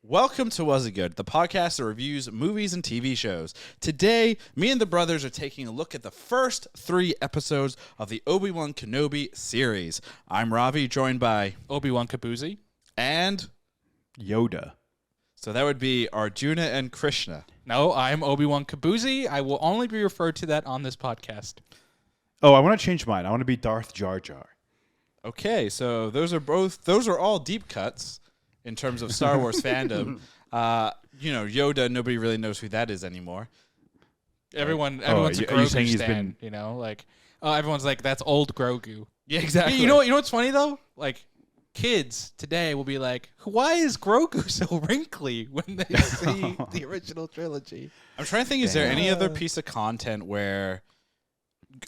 Welcome to Was It Good, the podcast that reviews movies and TV shows. Today, me and the brothers are taking a look at the first 3 episodes of the Obi-Wan Kenobi series. I'm Ravi, joined by Obi-Wan Kenobi and Yoda. So that would be Arjuna and Krishna. No, I'm Obi-Wan Kenobi. I will only be referred to that on this podcast. Oh, I want to change mine. I want to be Darth Jar Jar. Okay, so those are all deep cuts in terms of Star Wars fandom. Yoda, nobody really knows who that is anymore. Everyone's a are you Grogu saying he's stan, everyone's like, that's old Grogu. Yeah, exactly. You know what's funny though? Like, kids today will be like, why is Grogu so wrinkly when they see the original trilogy? I'm trying to think, is there any other piece of content where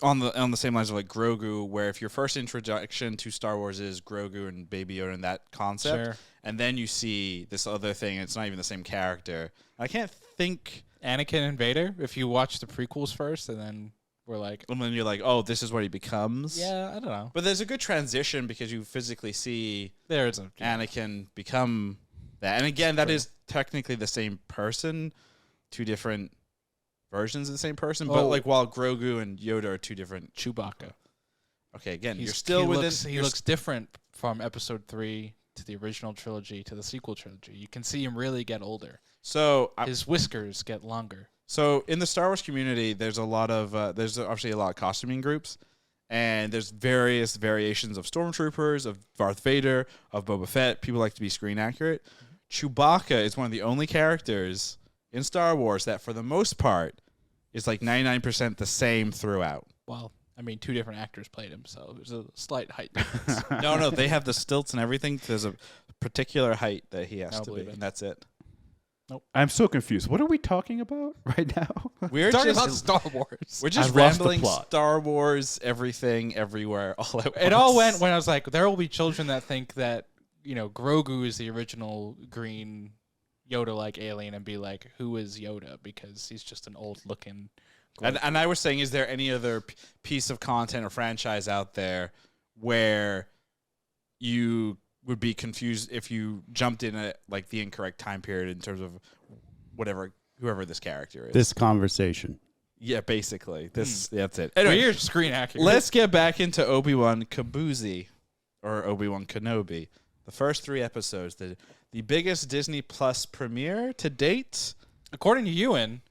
on the same lines of like Grogu, where if your first introduction to Star Wars is Grogu and Baby Yoda and that concept, Sure. and then you see this other thing, and it's not even the same character. I can't think. Anakin and Vader, if you watch the prequels first, and then we're like, And then you're like, oh, this is what he becomes. yeah, I don't know. But there's a good transition because you physically see There isn't. Anakin become that. And again, that is technically the same person, 2 different versions of the same person. But like while Grogu and Yoda are 2 different. Chewbacca. Okay, again, you're still within. He looks different from Episode 3 to the original trilogy to the sequel trilogy. You can see him really get older. So his whiskers get longer. So in the Star Wars community, there's a lot of there's obviously a lot of costuming groups, and there's various variations of stormtroopers, of Darth Vader, of Boba Fett. People like to be screen accurate. Chewbacca is one of the only characters in Star Wars that, for the most part, is like 99% the same throughout. Well, I mean, 2 different actors played him, so there's a slight height difference. No, they have the stilts and everything. There's a particular height that he has to be, and that's it. Nope. I'm so confused. What are we talking about right now? We're talking just about Star Wars. We're just I've lost the rambling plot. Star Wars, everything, everywhere, all at once. It all went when I was like, there will be children that think that, Grogu is the original green Yoda-like alien and be like, who is Yoda? Because he's just an old-looking Grogu. And I was saying, is there any other piece of content or franchise out there where you would be confused if you jumped in at like the incorrect time period in terms of whoever this character is? This conversation. Yeah, basically. That's it. Anyway, you're screen accurate. Let's get back into Obi-Wan Kenobi, or Obi-Wan Kenobi. The first 3 episodes, the biggest Disney Plus premiere to date. According to Ewan,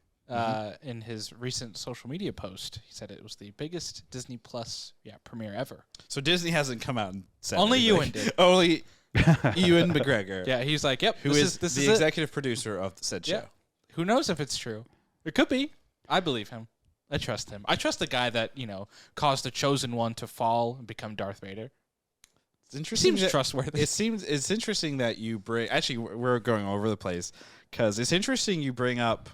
in his recent social media post, he said it was the biggest Disney Plus premiere ever. So Disney hasn't come out and said Only anything. Ewan did. Only Ewan McGregor. Yeah, he's like, yep. Who is the it. executive producer of said show. Yeah. Who knows if it's true? It could be. I believe him. I trust him. I trust the guy that, caused the Chosen One to fall and become Darth Vader. It's interesting. Seems trustworthy. It's interesting that you bring. Actually, we're going over the place because it's interesting you bring up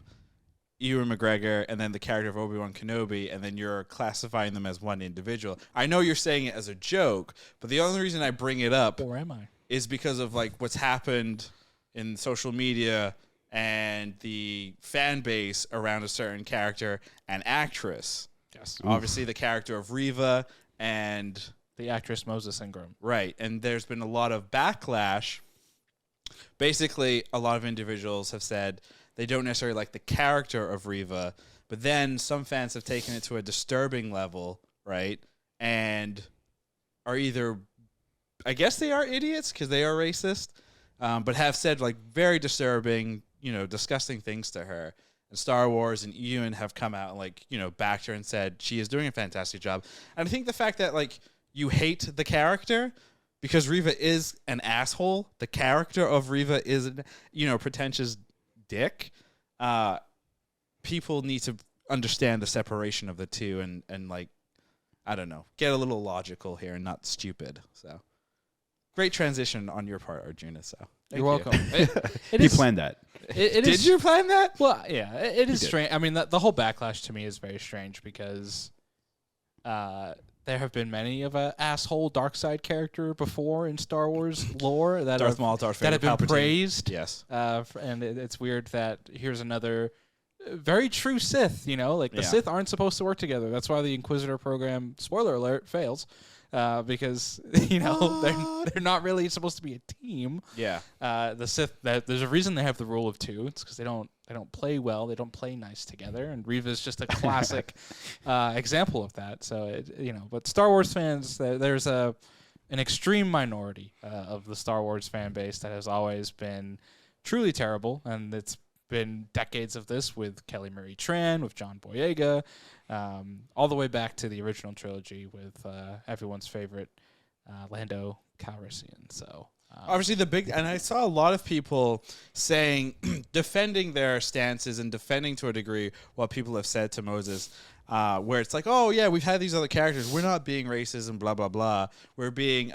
Ewan McGregor and then the character of Obi-Wan Kenobi, and then you're classifying them as one individual. I know you're saying it as a joke, but the only reason I bring it up Or am I? is because of like what's happened in social media and the fan base around a certain character and actress. Yes. Obviously, the character of Reva and The actress Moses Ingram. right, and there's been a lot of backlash. Basically, a lot of individuals have said they don't necessarily like the character of Reva, but then some fans have taken it to a disturbing level, right? And are either, I guess they are idiots because they are racist, but have said like very disturbing, disgusting things to her. And Star Wars and Ewan have come out and like, backed her and said she is doing a fantastic job. And I think the fact that like you hate the character because Reva is an asshole, the character of Reva is, pretentious dick. People need to understand the separation of the two and like, I don't know, get a little logical here and not stupid. So great transition on your part, Arjuna. So You're welcome. He planned that. Did you plan that? Well, yeah, it is strange. I mean, the whole backlash to me is very strange because there have been many of an asshole dark side character before in Star Wars lore that Darth Maul, Darth Vader, that have been Palpatine. praised. Yes. And it's weird that here's another very true Sith. The Sith aren't supposed to work together. That's why the Inquisitor program, spoiler alert, fails. because they're not really supposed to be a team. Yeah. The Sith, there's a reason they have the rule of two. It's because they don't play well. They don't play nice together. And Reva is just a classic example of that. So but Star Wars fans, there's an extreme minority of the Star Wars fan base that has always been truly terrible, and it's been decades of this with Kelly Marie Tran, with John Boyega, all the way back to the original trilogy with everyone's favorite Lando Calrissian. So obviously and I saw a lot of people saying, defending their stances and defending to a degree what people have said to Moses, where it's like, oh yeah, we've had these other characters. We're not being racist and blah blah blah. We're being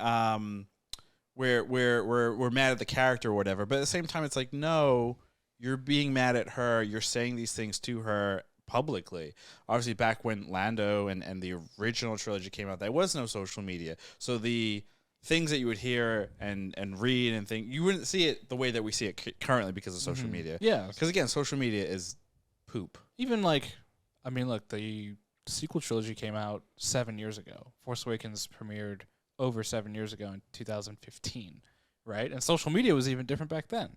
we're mad at the character or whatever. But at the same time, it's like, no, you're being mad at her. You're saying these things to her publicly. Obviously, back when Lando and the original trilogy came out, there was no social media. So the things that you would hear and read and think, you wouldn't see it the way that we see it currently because of social media. Yeah. Because, again, social media is poop. Even look, the sequel trilogy came out 7 years ago. Force Awakens premiered over 7 years ago in 2015, right? And social media was even different back then.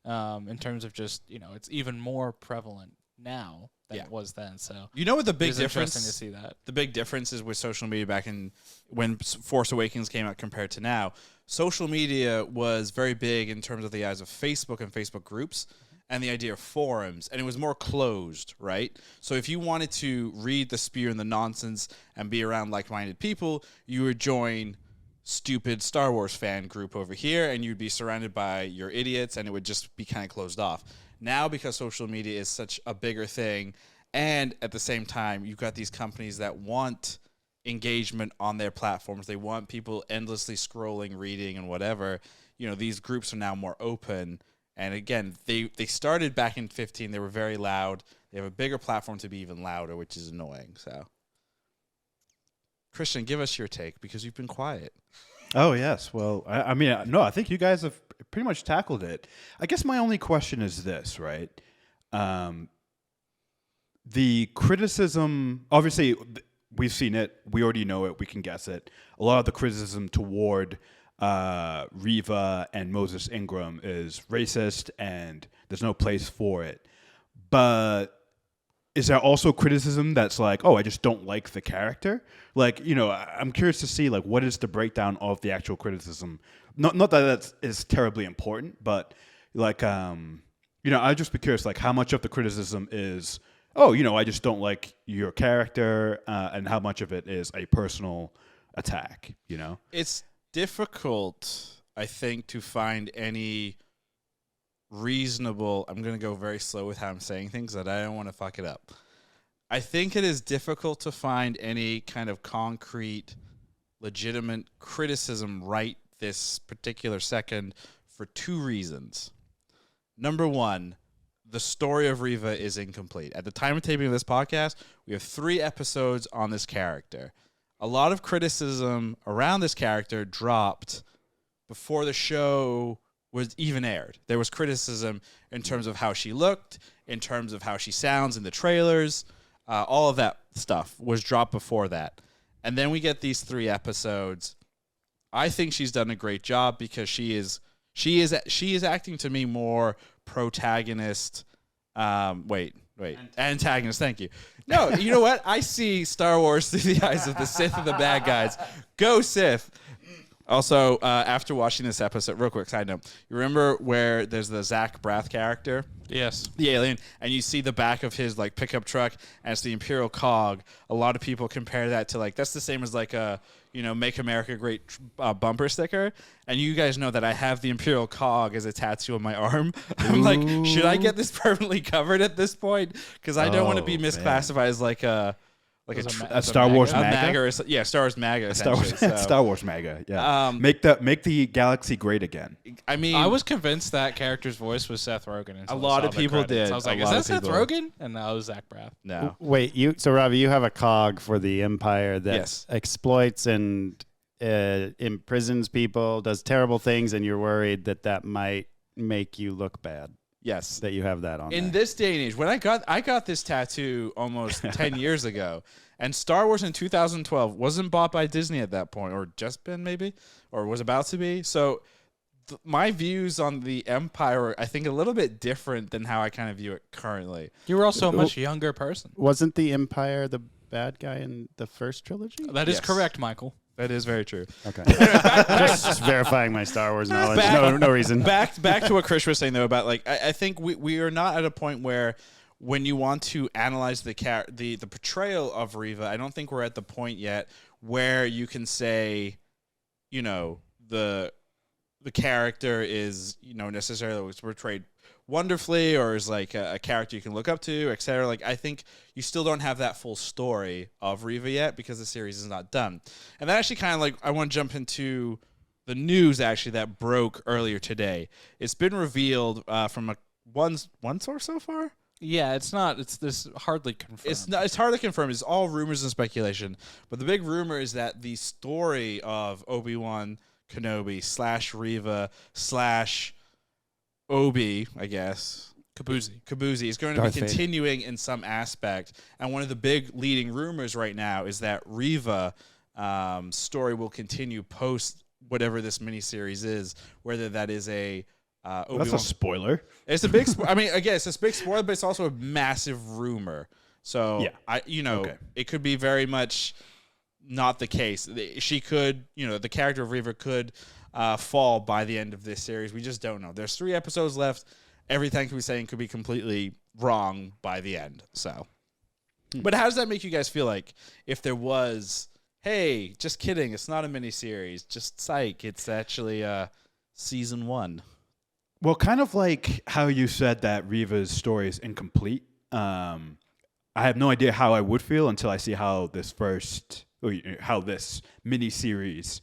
In terms of just, it's even more prevalent now than it was then. So you know what the big difference? Interesting to see that. The big difference is with social media back in when Force Awakens came out compared to now. Social media was very big in terms of the eyes of Facebook and Facebook groups and the idea of forums, and it was more closed, right? So if you wanted to read the spew and the nonsense and be around like-minded people, you would join stupid Star Wars fan group over here, and you'd be surrounded by your idiots, and it would just be kind of closed off. Now, because social media is such a bigger thing, and at the same time, you've got these companies that want engagement on their platforms. They want people endlessly scrolling, reading, and whatever. These groups are now more open. And again, they started back in 15. They were very loud. They have a bigger platform to be even louder, which is annoying. So, Christian, give us your take because you've been quiet. Oh, yes. Well, I think you guys have pretty much tackled it. I guess my only question is this, right? The criticism, obviously, we've seen it. We already know it. We can guess it. A lot of the criticism toward Reva and Moses Ingram is racist, and there's no place for it. But is there also criticism that's like, oh, I just don't like the character? I'm curious to see, what is the breakdown of the actual criticism? Not that that is terribly important, but, I'd just be curious, how much of the criticism is, oh, I just don't like your character, and how much of it is a personal attack, It's difficult, I think, to find any reasonable. I'm going to go very slow with how I'm saying things, that I don't want to fuck it up. I think it is difficult to find any kind of concrete, legitimate criticism right this particular second for two reasons. Number one, the story of Reva is incomplete. At the time of taping of this podcast, we have 3 episodes on this character. A lot of criticism around this character dropped before the show was even aired. There was criticism in terms of how she looked, in terms of how she sounds in the trailers. All of that stuff was dropped before that. And then we get these 3 episodes. I think she's done a great job because she is acting to me more protagonist. Antagonist. Thank you. No, you know what? I see Star Wars through the eyes of the Sith and the bad guys. Go Sith. Also, after watching this episode, real quick side note, you remember where there's the Zach Braff character? Yes. The alien, and you see the back of his pickup truck, and it's the Imperial cog. A lot of people compare that to that's the same as a Make America Great bumper sticker. And you guys know that I have the Imperial cog as a tattoo on my arm. I'm like, should I get this permanently covered at this point? Because I don't want to be misclassified as a Star Wars MAGA? Star Wars MAGA. Star Wars MAGA. Yeah. Make the galaxy great again. I mean, I was convinced that character's voice was Seth Rogen. A lot of people did. So I was like, is that Seth Rogen? And now it was Zach Braff. No. Wait, so Ravi, you have a cog for the Empire that exploits and imprisons people, does terrible things, and you're worried that might make you look bad. Yes. that you have that on In there. this day and age, when I got this tattoo almost 10 years ago, and Star Wars in 2012 wasn't bought by Disney at that point, or just been maybe, or was about to be. So my views on the Empire are, I think, a little bit different than how I kind of view it currently. You were also a much younger person. Wasn't the Empire the bad guy in the first trilogy? That is Yes. correct, Michael. That is very true. Okay. Just verifying my Star Wars knowledge. No reason. Back to what Chris was saying though about like I think we are not at a point where when you want to analyze the portrayal of Reva, I don't think we're at the point yet where you can say, you know, the character is, you know, necessarily was portrayed wonderfully or is like a character you can look up to, etc. Like I think you still don't have that full story of Reva yet because the series is not done. And that actually kind of like I want to jump into the news actually that broke earlier today. It's been revealed from one source so far. Yeah, it's not. It's this hardly confirmed. It's not. It's hardly confirmed. It's all rumors and speculation. But the big rumor is that the story of Obi-Wan Kenobi / Reva / Obi, I guess. Kabuzi is going to Darth be Vader. continuing in some aspect. And one of the big leading rumors right now is that Reva story will continue post whatever this miniseries is, whether that is a Obi-Wan. That's a spoiler. It's a big. I mean, again, it's a big spoiler, but it's also a massive rumor. So Yeah. It could be very much not the case. She could, the character of Reva could fall by the end of this series. We just don't know. There's 3 episodes left. Everything we're saying could be completely wrong by the end. So, but how does that make you guys feel? Like if there was, hey, just kidding, it's not a miniseries, just psych, it's actually season 1. Well, kind of like how you said that Reva's story is incomplete. I have no idea how I would feel until I see how this miniseries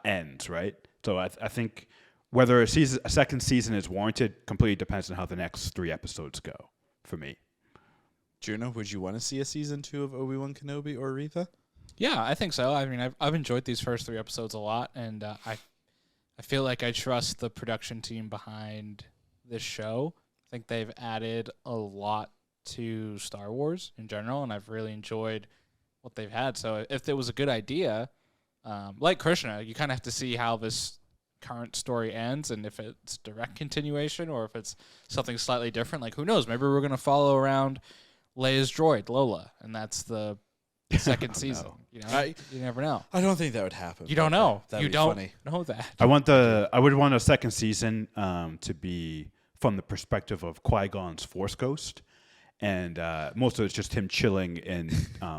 ends, right? So I think whether a second season is warranted completely depends on how the next 3 episodes go for me. Juno, would you want to see a season 2 of Obi-Wan Kenobi or Reva? Yeah, I think so. I mean, I've enjoyed these first 3 episodes a lot, and I feel like I trust the production team behind this show. I think they've added a lot to Star Wars in general, and I've really enjoyed what they've had. So if it was a good idea, like Krishna, you kind of have to see how this current story ends and if it's direct continuation or if it's something slightly different. Like, who knows? Maybe we're going to follow around Leia's droid, Lola, and that's the second season. No. You never know. I don't think that would happen. You don't know. That'd You be don't funny. know that. I would want a second season to be from the perspective of Qui-Gon's Force Ghost, and most of it's just him chilling in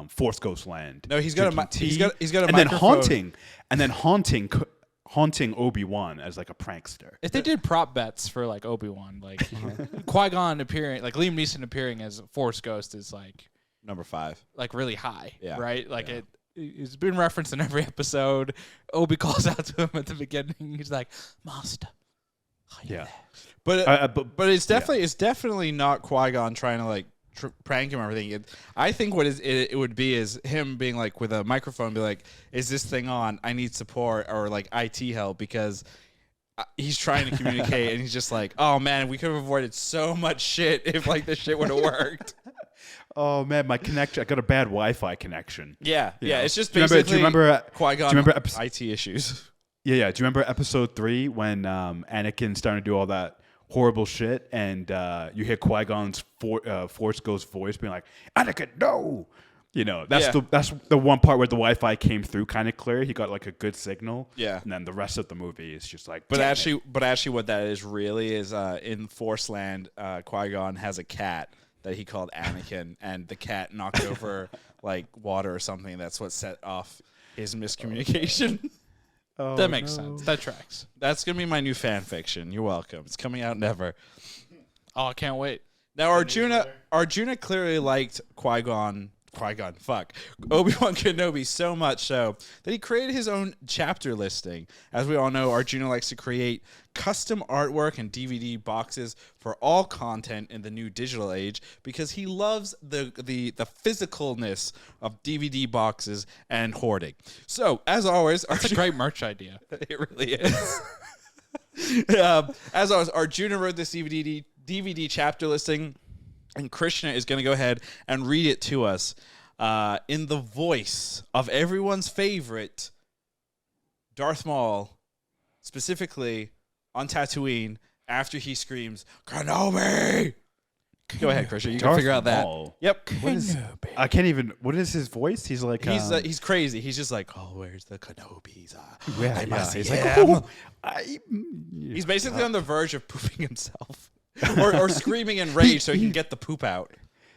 Force Ghost land. No, he's got drinking he's got a and then microphone. haunting Obi-Wan as like a prankster. If they did prop bets for like Obi-Wan, like Qui-Gon appearing, like Liam Neeson appearing as a Force Ghost is like number 5. like really high, Yeah. right? Like Yeah. it's been referenced in every episode. Obi calls out to him at the beginning. He's like, "Master." Yeah. But it's definitely not Qui-Gon trying to like prank him or everything. I think what it would be is him being like with a microphone, be like, "Is this thing on? I need support or like IT help," because he's trying to communicate and he's just like, "Oh man, we could have avoided so much shit if like this shit would have worked." Oh man, my connection! I got a bad Wi-Fi connection. Yeah, You yeah. know? It's just Do you basically remember Qui-Gon IT issues. Yeah. Do you remember episode 3 when Anakin started to do all that horrible shit, and you hear Qui-Gon's Force Ghost voice being like, "Anakin, no!" That's the one part where the Wi-Fi came through kind of clear. He got like a good signal. Yeah. And then the rest of the movie is just like. But "Damn actually, it." what that is really is in Force Land, Qui-Gon has a cat that he called Anakin, and the cat knocked over like water or something. That's what set off his miscommunication. Oh, That makes no. sense. That tracks. That's gonna be my new fan fiction. You're welcome. It's coming out never. Oh, I can't wait. Now Arjuna clearly liked Obi-Wan Kenobi so much so that he created his own chapter listing. As we all know, Arjuna likes to create custom artwork and DVD boxes for all content in the new digital age because he loves the physicalness of DVD boxes and hoarding. So, as always, That's a great merch idea. it really is. As always, Arjuna wrote this DVD DVD chapter listing, and Krishna is going to go ahead and read it to us in the voice of everyone's favorite Darth Maul, specifically on Tatooine after he screams, Kenobi! Go ahead, Krishna. You can Darth figure out that. Maul. Yep. I can't even. What is his voice? He's like. He's crazy. He's just like, oh, where's the Kenobis? I must see he's him. like, He's basically on the verge of pooping himself, or screaming in rage so he can get the poop out.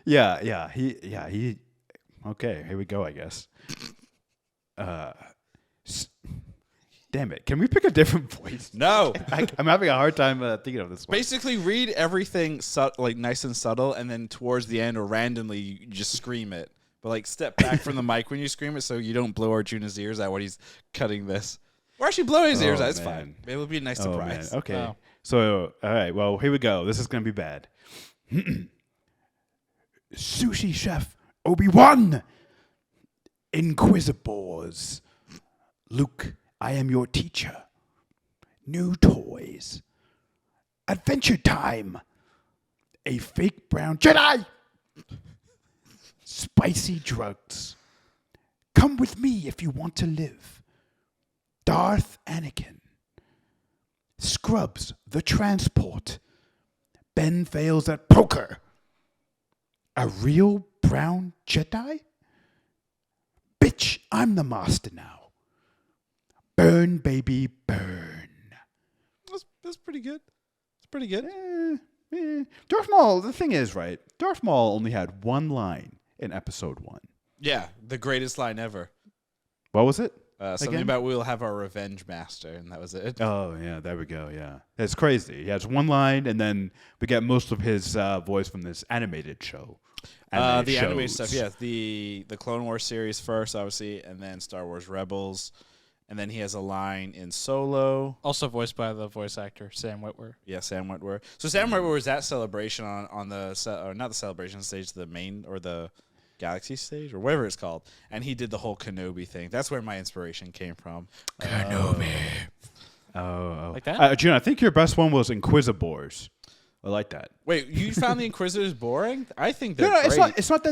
Yeah. He. Okay, here we go. I guess. Damn it! Can we pick a different voice? No. I'm having a hard time thinking of this one. Basically, read everything like nice and subtle, and then towards the end or randomly, you just scream it. But like, step back from the mic when you scream it, so you don't blow Arjuna's ears out when he's cutting this. Or actually, blow his ears out. It's fine. It will be a nice surprise. Man. Okay. Wow. So, all right. Well, here we go. This is gonna be bad. Sushi chef Obi-Wan, inquisitors, Luke. I am your teacher. New toys. Adventure time. A fake brown Jedi. Spicy drugs. Come with me if you want to live. Darth Anakin. Scrubs the transport. Ben fails at poker. A real brown Jedi? Bitch, I'm the master now. Burn, baby, burn. That's pretty good. It's pretty good. Darth Maul, the thing is, right? Darth Maul only had one line in episode 1. Yeah, the greatest line ever. What was it? Something Again? about we'll have our revenge master, and that was it. Oh, yeah, there we go, yeah. It's crazy. He has one line, and then we get most of his voice from this animated show. The animated stuff, yeah. The Clone Wars series first, obviously, and then Star Wars Rebels. And then he has a line in Solo. Also voiced by the voice actor, Sam Witwer. Yeah, Sam Witwer. So Sam Witwer was at Celebration on the or not the Celebration stage, the main or the Galaxy stage or whatever it's called, and he did the whole Kenobi thing. That's where my inspiration came from. Kenobi. Oh. Like that? June, I think your best one was Inquisitors. I like that. Wait, you found the Inquisitors boring? I think they're No, great. it's not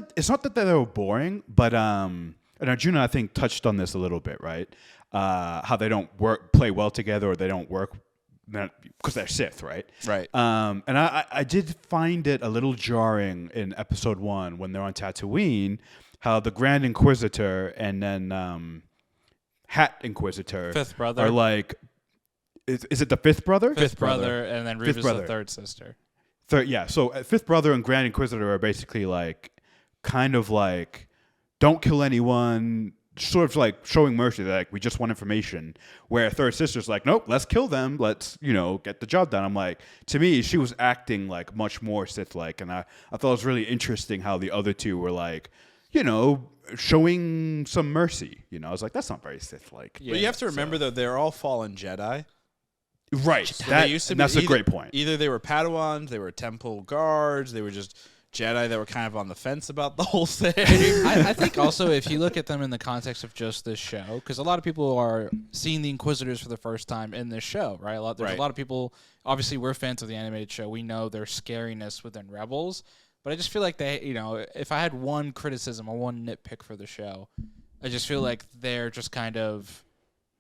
that they were boring, but and Arjuna I think touched on this a little bit, right? How they don't play well together, or they don't work because they're Sith, right? Right. And I did find it a little jarring in episode 1 when they're on Tatooine, how the Grand Inquisitor and then Hat Inquisitor, Fifth brother, are like. Is it the fifth brother? Fifth brother, and then Reva's brother. the third sister. Yeah. So fifth brother and Grand Inquisitor are basically like, kind of like, don't kill anyone. Sort of like showing mercy, like we just want information. Where third sister's like, nope, let's kill them. Let's get the job done. I'm like, to me, she was acting like much more Sith-like, and I thought it was really interesting how the other two were like, showing some mercy. I was like, that's not very Sith-like. But you have to remember though, they're all fallen Jedi. Right. So they used to be that's a great point. Either they were Padawans, they were temple guards, they were just Jedi that were kind of on the fence about the whole thing. I think also if you look at them in the context of just this show, because a lot of people are seeing the Inquisitors for the first time in this show, right? There's a lot of people, obviously we're fans of the animated show. We know their scariness within Rebels, but I just feel like they, if I had one criticism or one nitpick for the show, I just feel like they're just kind of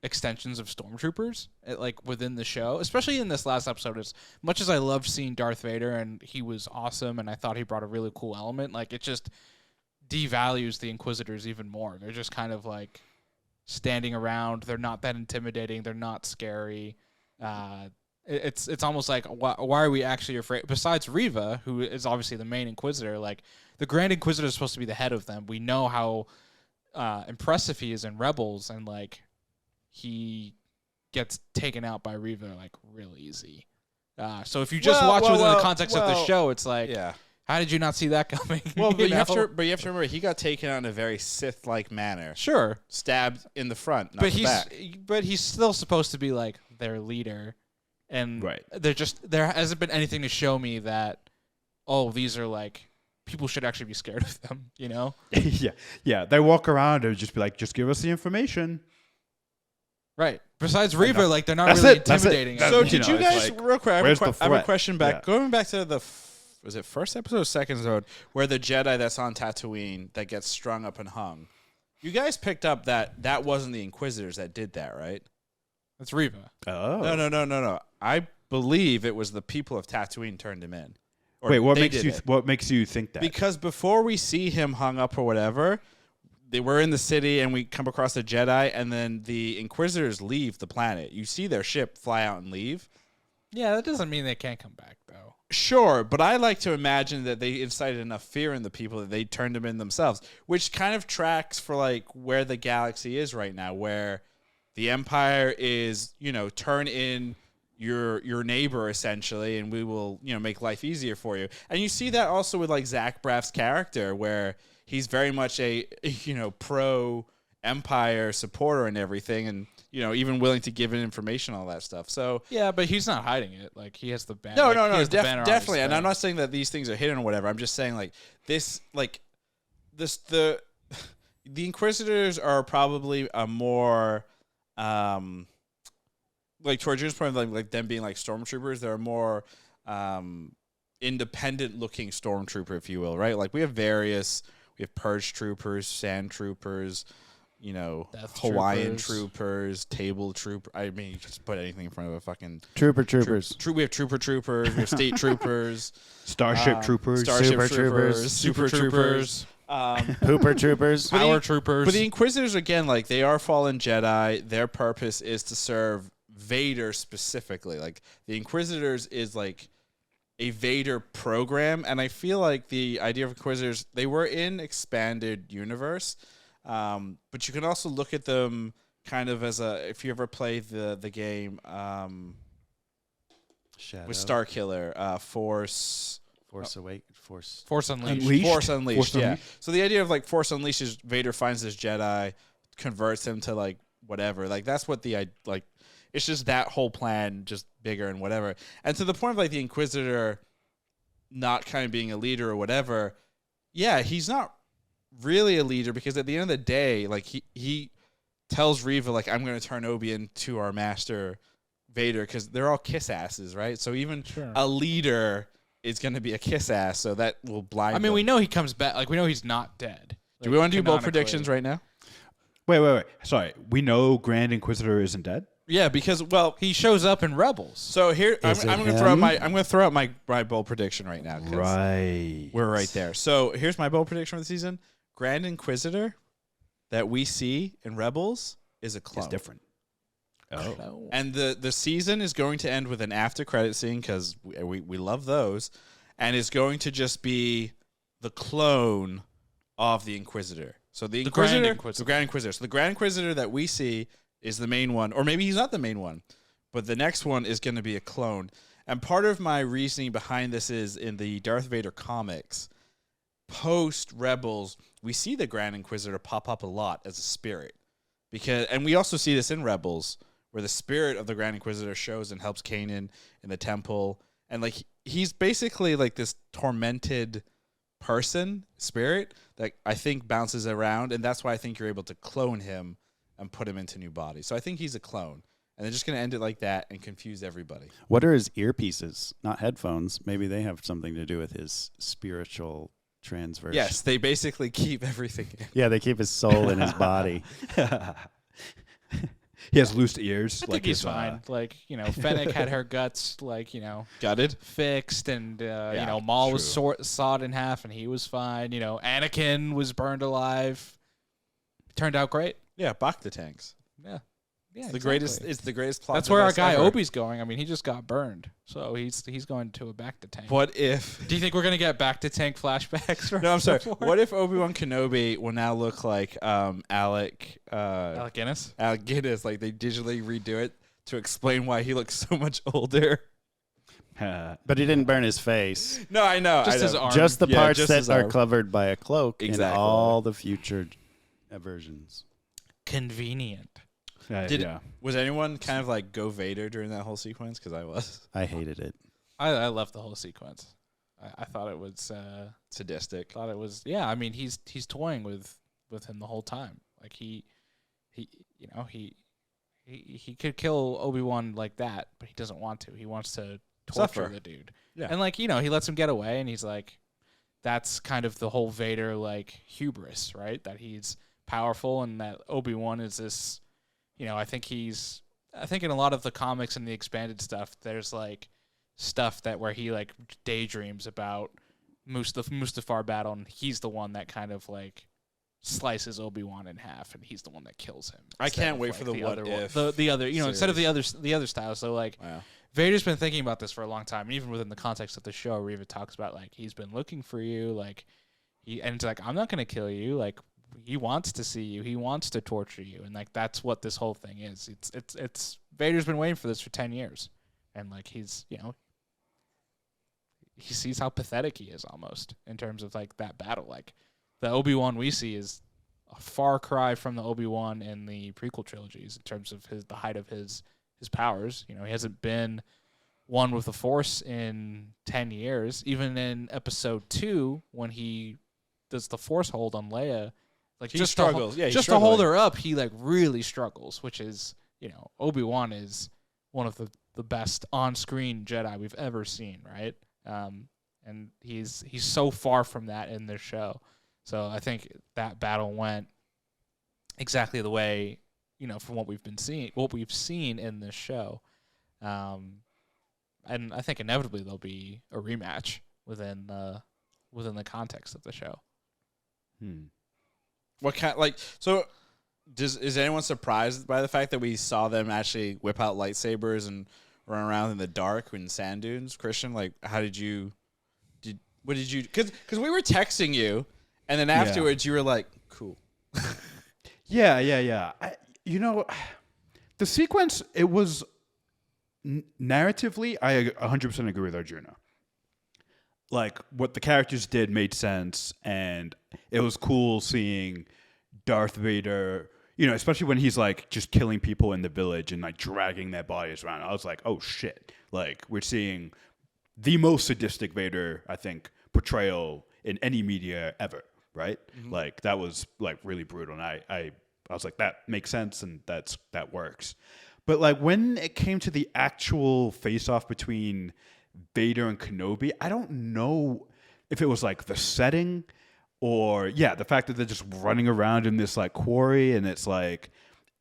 extensions of stormtroopers like within the show, especially in this last episode. As much as I loved seeing Darth Vader and he was awesome and I thought he brought a really cool element, like it just devalues the Inquisitors even more. They're just kind of like standing around. They're not that intimidating. They're not scary. It's almost like why are we actually afraid? Besides Reva, who is obviously the main Inquisitor, like the Grand Inquisitor is supposed to be the head of them. We know how impressive he is in Rebels, and like he gets taken out by Reva like real easy. So if you just watch within the context of the show, it's like, how did you not see that coming? Well, but you have to remember he got taken out in a very Sith-like manner. Sure, stabbed in the front, not the back. But he's still supposed to be like their leader, and there hasn't been anything to show me that these are like people should actually be scared of them. Yeah. They walk around and just be like, just give us the information. Right. Besides Reva, like they're not That's really it. That's it. intimidating. That's- So you did know, you it's guys like, real quick? where's the I have a threat? question back. Yeah. Going back to was it first episode or second episode where the Jedi that's on Tatooine that gets strung up and hung? You guys picked up that wasn't the Inquisitors that did that, right? That's Reva. Oh. No. I believe it was the people of Tatooine turned him in. Or Wait, what they makes did you it. what makes you think that? Because before we see him hung up or whatever, they were in the city and we come across the Jedi, and then the Inquisitors leave the planet. You see their ship fly out and leave. Yeah, that doesn't mean they can't come back though. Sure, but I like to imagine that they incited enough fear in the people that they turned them in themselves, which kind of tracks for like where the galaxy is right now, where the Empire is, turn in your neighbor essentially, and we will, make life easier for you. And you see that also with like Zach Braff's character, where he's very much a pro Empire supporter and everything, and even willing to give it information, all that stuff. So Yeah, but he's not hiding it. Like he has the banner. no, he has the banner on his definitely. And I'm thing. not saying that these things are hidden or whatever. I'm just saying the Inquisitors are probably a more like towards your point, like them being like stormtroopers. They're a more independent looking stormtrooper, if you will, right? Like we have purge troopers, sand troopers, Death Hawaiian troopers, table troop. I mean, you just put anything in front of a fucking Troopers. we have troopers, we have state troopers, Starship Troopers. Starship Super Troopers, Super Troopers, Pooper Troopers. Power troopers. But the Inquisitors, again, like they are fallen Jedi. Their purpose is to serve Vader specifically. Like the Inquisitors is like a Vader program, and I feel like the idea of Inquisitors, they were in expanded universe. But you can also look at them kind of as if you ever play the game Shadow. with Starkiller, Force Unleashed. Force Unleashed, yeah. So the idea of like Force Unleashed is Vader finds this Jedi, converts him to like whatever. Like that's what it's just that whole plan, just bigger and whatever. And to the point of like the Inquisitor not kind of being a leader or whatever, yeah, he's not really a leader, because at the end of the day, like he tells Reva, like, I'm going to turn Obi into our master Vader, because they're all kiss asses, right? So even a leader is going to be a kiss ass, so that will blind them. we know he comes back. Like we know he's not dead. Do we want to do bold canonically. predictions right now? Wait. Sorry. We know Grand Inquisitor isn't dead? Yeah, because He shows up in Rebels. so here I'm Is it going to throw out him? my bold prediction right now. 'Cause Right. we're right there. So here's my bold prediction for the season: Grand Inquisitor that we see in Rebels is a clone. It's different. Oh. And the season is going to end with an after credit scene, because we love those, and it's going to just be the clone of the Inquisitor. So the Grand Inquisitor, Inquisitor. the Grand Inquisitor. So the Grand Inquisitor that we see is the main one, or maybe he's not the main one, but the next one is going to be a clone. And part of my reasoning behind this is in the Darth Vader comics, post Rebels, we see the Grand Inquisitor pop up a lot as a spirit, and we also see this in Rebels, where the spirit of the Grand Inquisitor shows and helps Kanan in the temple, and like he's basically like this tormented spirit that I think bounces around, and that's why I think you're able to clone him and put him into new bodies. So I think he's a clone, and they're just going to end it like that and confuse everybody. What are his earpieces? Not headphones. Maybe they have something to do with his spiritual transverse. Yes, they basically keep everything in. Yeah, they keep his soul in his body. He has loose ears. I think he's fine. Like Fennec had her guts Gutted. fixed, and Maul was sawed in half, and he was fine. Anakin was burned alive. Turned out great. Yeah, Bacta tanks. Yeah. It's the greatest. It's the greatest plot. That's where our device guy ever. Obi's going. I mean, he just got burned, so he's going to a back to tank. What if? Do you think we're gonna get back to tank flashbacks? No, I'm sorry. What if Obi-Wan Kenobi will now look like Alec Guinness? Alec Guinness? Like they digitally redo it to explain why he looks so much older. But he didn't burn his face. No, I know. Just I know. his arm. Just the Yeah, parts just that his are arm. covered by a cloak Exactly. in all the future versions. Convenient. Was anyone kind of like go Vader during that whole sequence? Because I was I hated it. I love the whole sequence. I thought it was sadistic. yeah. I mean, he's toying with him the whole time. Like he he could kill Obi-Wan like that, but he doesn't want to. He wants to torture Suffer. the dude. Yeah. And like, he lets him get away, and he's like, that's kind of the whole Vader like hubris, right? That he's powerful, and that Obi-Wan is this, I think in a lot of the comics and the expanded stuff, there's like stuff that where he like daydreams about the Mustafar battle, and he's the one that kind of like slices Obi-Wan in half, and he's the one that kills him. I instead can't of, wait like, for the the what other if one. The other, instead of series. the other style. So like, Wow. Vader's been thinking about this for a long time, and even within the context of the show, Reva talks about like he's been looking for you, like and it's like, I'm not gonna kill you, like he wants to see you, he wants to torture you, and like that's what this whole thing is. It's Vader's been waiting for this for 10 years, and like he's he sees how pathetic he is almost in terms of like that battle. Like the Obi-Wan we see is a far cry from the Obi-Wan in the prequel trilogies in terms of the height of his powers. He hasn't been one with the Force in 10 years. Even in Episode 2, when he does the Force hold on Leia, like He just struggles. To, just to hold her up, he like really struggles. Which is, Obi-Wan is one of the best on-screen Jedi we've ever seen, right? And he's so far from that in this show. So I think that battle went exactly the way, from what we've seen in this show. And I think inevitably there'll be a rematch within the context of the show. What kind is anyone surprised by the fact that we saw them actually whip out lightsabers and run around in the dark in sand dunes? Christian, like, how did you because we were texting you, and then afterwards you were like, cool. Yeah. The sequence, it was narratively, I 100% agree with Arjuna. Like, what the characters did made sense, and it was cool seeing Darth Vader, especially when he's like just killing people in the village and like dragging their bodies around. I was like, oh shit. Like, we're seeing the most sadistic Vader, I think, portrayal in any media ever, right? Mm-hmm. Like, that was like really brutal, and I was like, that makes sense, and that works. But like, when it came to the actual face-off between Vader and Kenobi, I don't know if it was like the setting or the fact that they're just running around in this like quarry, and it's like,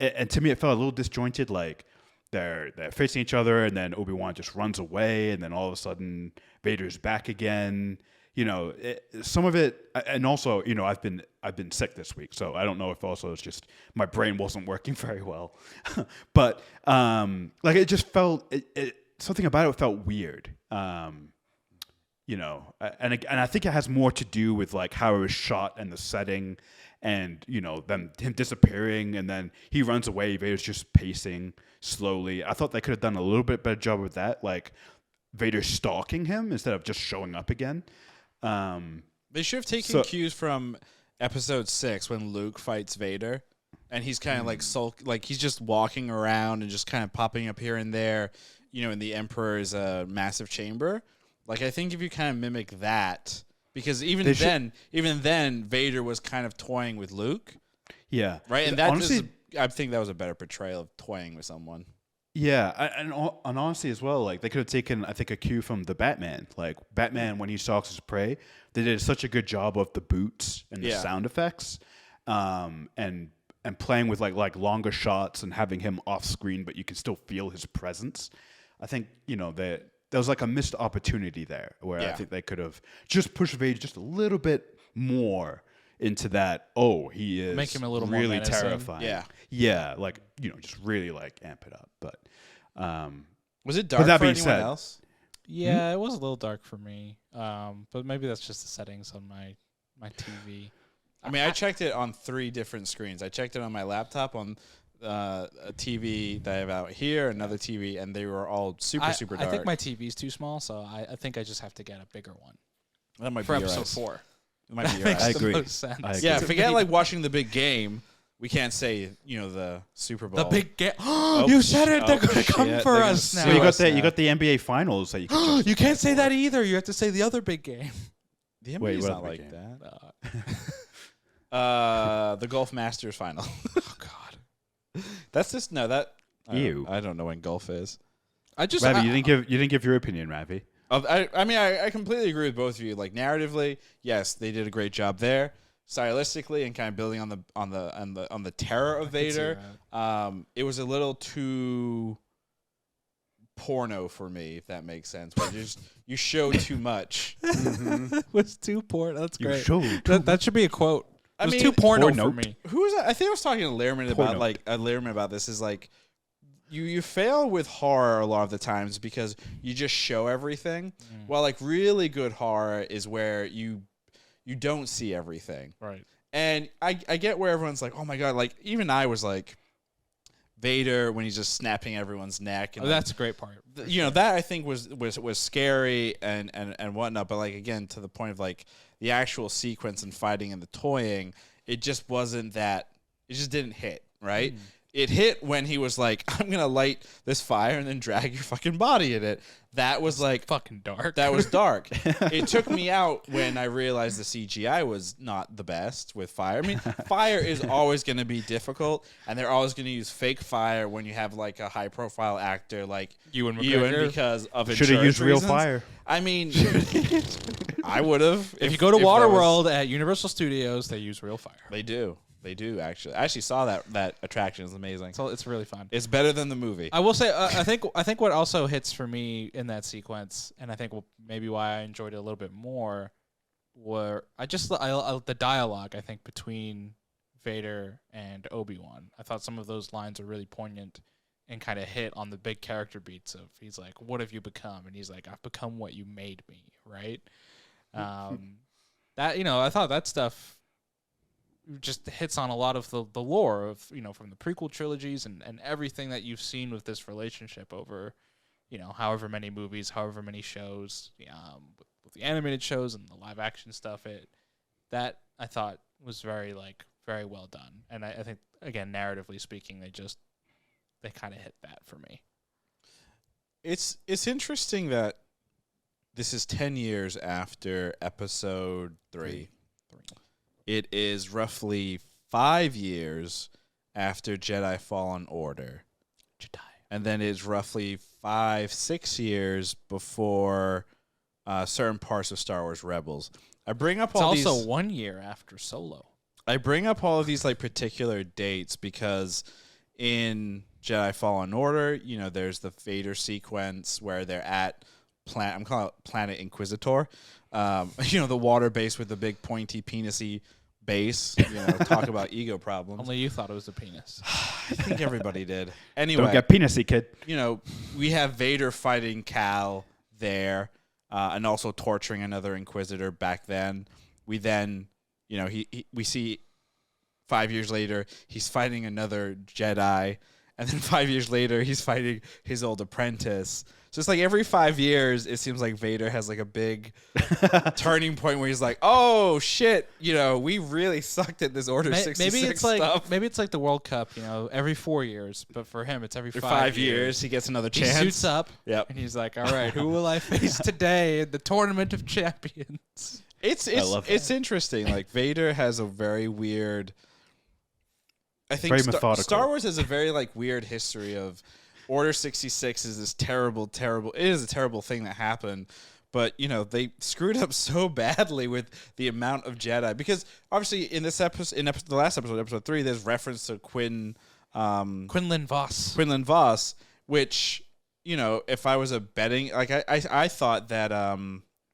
and to me it felt a little disjointed. Like they're facing each other, and then Obi-Wan just runs away, and then all of a sudden Vader's back again. Some of it, and also, I've been sick this week, so I don't know if also it's just my brain wasn't working very well. But like, it just felt something about it felt weird. And I think it has more to do with like how it was shot and the setting, and him disappearing, and then he runs away. Vader's just pacing slowly. I thought they could have done a little bit better job with that, like Vader stalking him instead of just showing up again. They should have taken cues from Episode 6 when Luke fights Vader, and he's kind of like he's just walking around and just kind of popping up here and there, in the Emperor's massive chamber. Like, I think if you kind of mimic that, because even then Vader was kind of toying with Luke. Yeah. Right? And honestly, I think that was a better portrayal of toying with someone. Yeah, and honestly as well, like, they could have taken, I think, a cue from the Batman. Like, Batman, when he stalks his prey, they did such a good job of the boots and the sound effects, and playing with like longer shots and having him off screen, but you can still feel his presence. I think there was like a missed opportunity there where I think they could have just pushed Vader just a little bit more into that. Oh, he is, make him a little really more terrifying. Yeah, like just really like amp it up. But was it dark for anyone else? Yeah, it was a little dark for me. But maybe that's just the settings on my TV. I mean, I checked it on 3 different screens. I checked it on my laptop, on a TV that I have out here, another TV, and they were all super dark. I think my TV's too small, so I think I just have to get a bigger one. That might for be episode 4. It might be makes I the agree. most sense. I agree. Yeah, forget like watching the big game. We can't say the Super Bowl. The big game. You said it. They're going to come for us now. So you got the NBA Finals that you can you can't say that either. You have to say the other big game. The NBA's not like that. The Golf Masters final. Oh God. That's just that Ew. I don't know when golf is. Ravi, you didn't give your opinion, Ravi. I mean, I completely agree with both of you. Like narratively, yes, they did a great job there. Stylistically, and kind of building on the terror of Vader, it was a little too porno for me, if that makes sense. Where you show too much. Was too porno. That's You great. showed That should be a quote. It was mean, too porno porno. for me. Who was that? I think I was talking to Lehrman about Porno. about this. Is like you fail with horror a lot of the times because you just show everything. While like really good horror is where you don't see everything. Right. And I get where everyone's like, oh my god, like even I was like Vader when he's just snapping everyone's neck. And That's a great part. That I think was scary and whatnot. But like again, to the point of like the actual sequence and fighting and the toying, it just wasn't that. It just didn't hit right. It hit when he was like, I'm gonna light this fire and then drag your fucking body in it. That was like fucking dark. That was dark. It took me out when I realized the CGI was not the best with fire. I mean, fire is always going to be difficult, and they're always going to use fake fire when you have like a high-profile actor like Ewan McGregor. because of Should have used real fire. I mean, I would have. If you go to Waterworld at Universal Studios, they use real fire. They do. They do actually. I actually saw that attraction. It's amazing. So it's really fun. It's better than the movie. I will say, I think what also hits for me in that sequence, and I think maybe why I enjoyed it a little bit more, were the dialogue. I think between Vader and Obi-Wan. I thought some of those lines are really poignant and kind of hit on the big character beats of he's like, "What have you become?" And he's like, "I've become what you made me." Right. That I thought that stuff just hits on a lot of the lore of from the prequel trilogies and everything that you've seen with this relationship over however many movies, however many shows, with the animated shows and the live action stuff. That I thought was very well done, and I think again narratively speaking they kind of hit that for me. It's interesting that this is 10 years after Episode 3. It is roughly 5 years after Jedi Fallen Order. And then it's roughly 5-6 years before certain parts of Star Wars Rebels. I bring up all these. It's also 1 year after Solo. I bring up all of these like particular dates because in Jedi Fallen Order, there's the Vader sequence where they're at I'm calling it Planet Inquisitor. The water base with the big pointy penisy base. Talk about ego problems. Only you thought it was a penis. I think everybody did. Anyway, Don't get penisy, kid. We have Vader fighting Cal there, and also torturing another Inquisitor back then. We then, we see 5 years later he's fighting another Jedi, and then 5 years later he's fighting his old apprentice. So it's like every 5 years, it seems like Vader has like a big turning point where he's like, "Oh shit, we really sucked at this Order 66 stuff." Maybe it's like the World Cup, every 4 years, but for him it's every 5 years. He gets another chance. He suits up, and he's like, "All right, who will I face today in the Tournament of Champions?" It's interesting. Like Vader has a very weird. I think very methodical. Star Wars has a very weird history of. Order 66 is this terrible. It is a terrible thing that happened, but they screwed up so badly with the amount of Jedi because obviously in this episode, the last episode, Episode 3, there's reference to Quinlan Vos, which if I was a betting, I thought that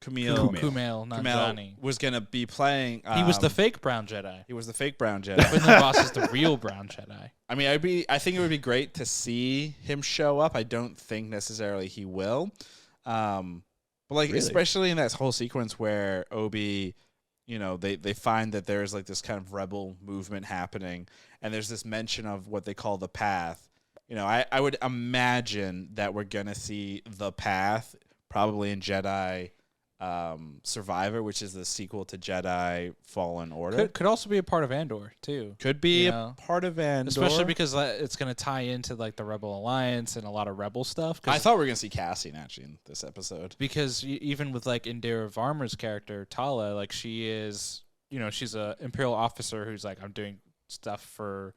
Kumail Nanjiani was gonna be playing. He was the fake brown Jedi. He was the fake brown Jedi. Quinlan Vos is the real brown Jedi. I mean, I think it would be great to see him show up. I don't think necessarily he will, but really? Especially in that whole sequence where Obi, they find that there's this kind of rebel movement happening, and there's this mention of what they call the Path. I would imagine that we're gonna see the Path probably in Jedi. Survivor, which is the sequel to Jedi Fallen Order. Could also be a part of Andor, too. Could be a part of Andor. Especially because it's going to tie into the Rebel Alliance and a lot of Rebel stuff. I thought we were going to see Cassian, actually, in this episode. Because even with, Indira Varma's character, Tala, she is, she's a Imperial officer who's I'm doing stuff for,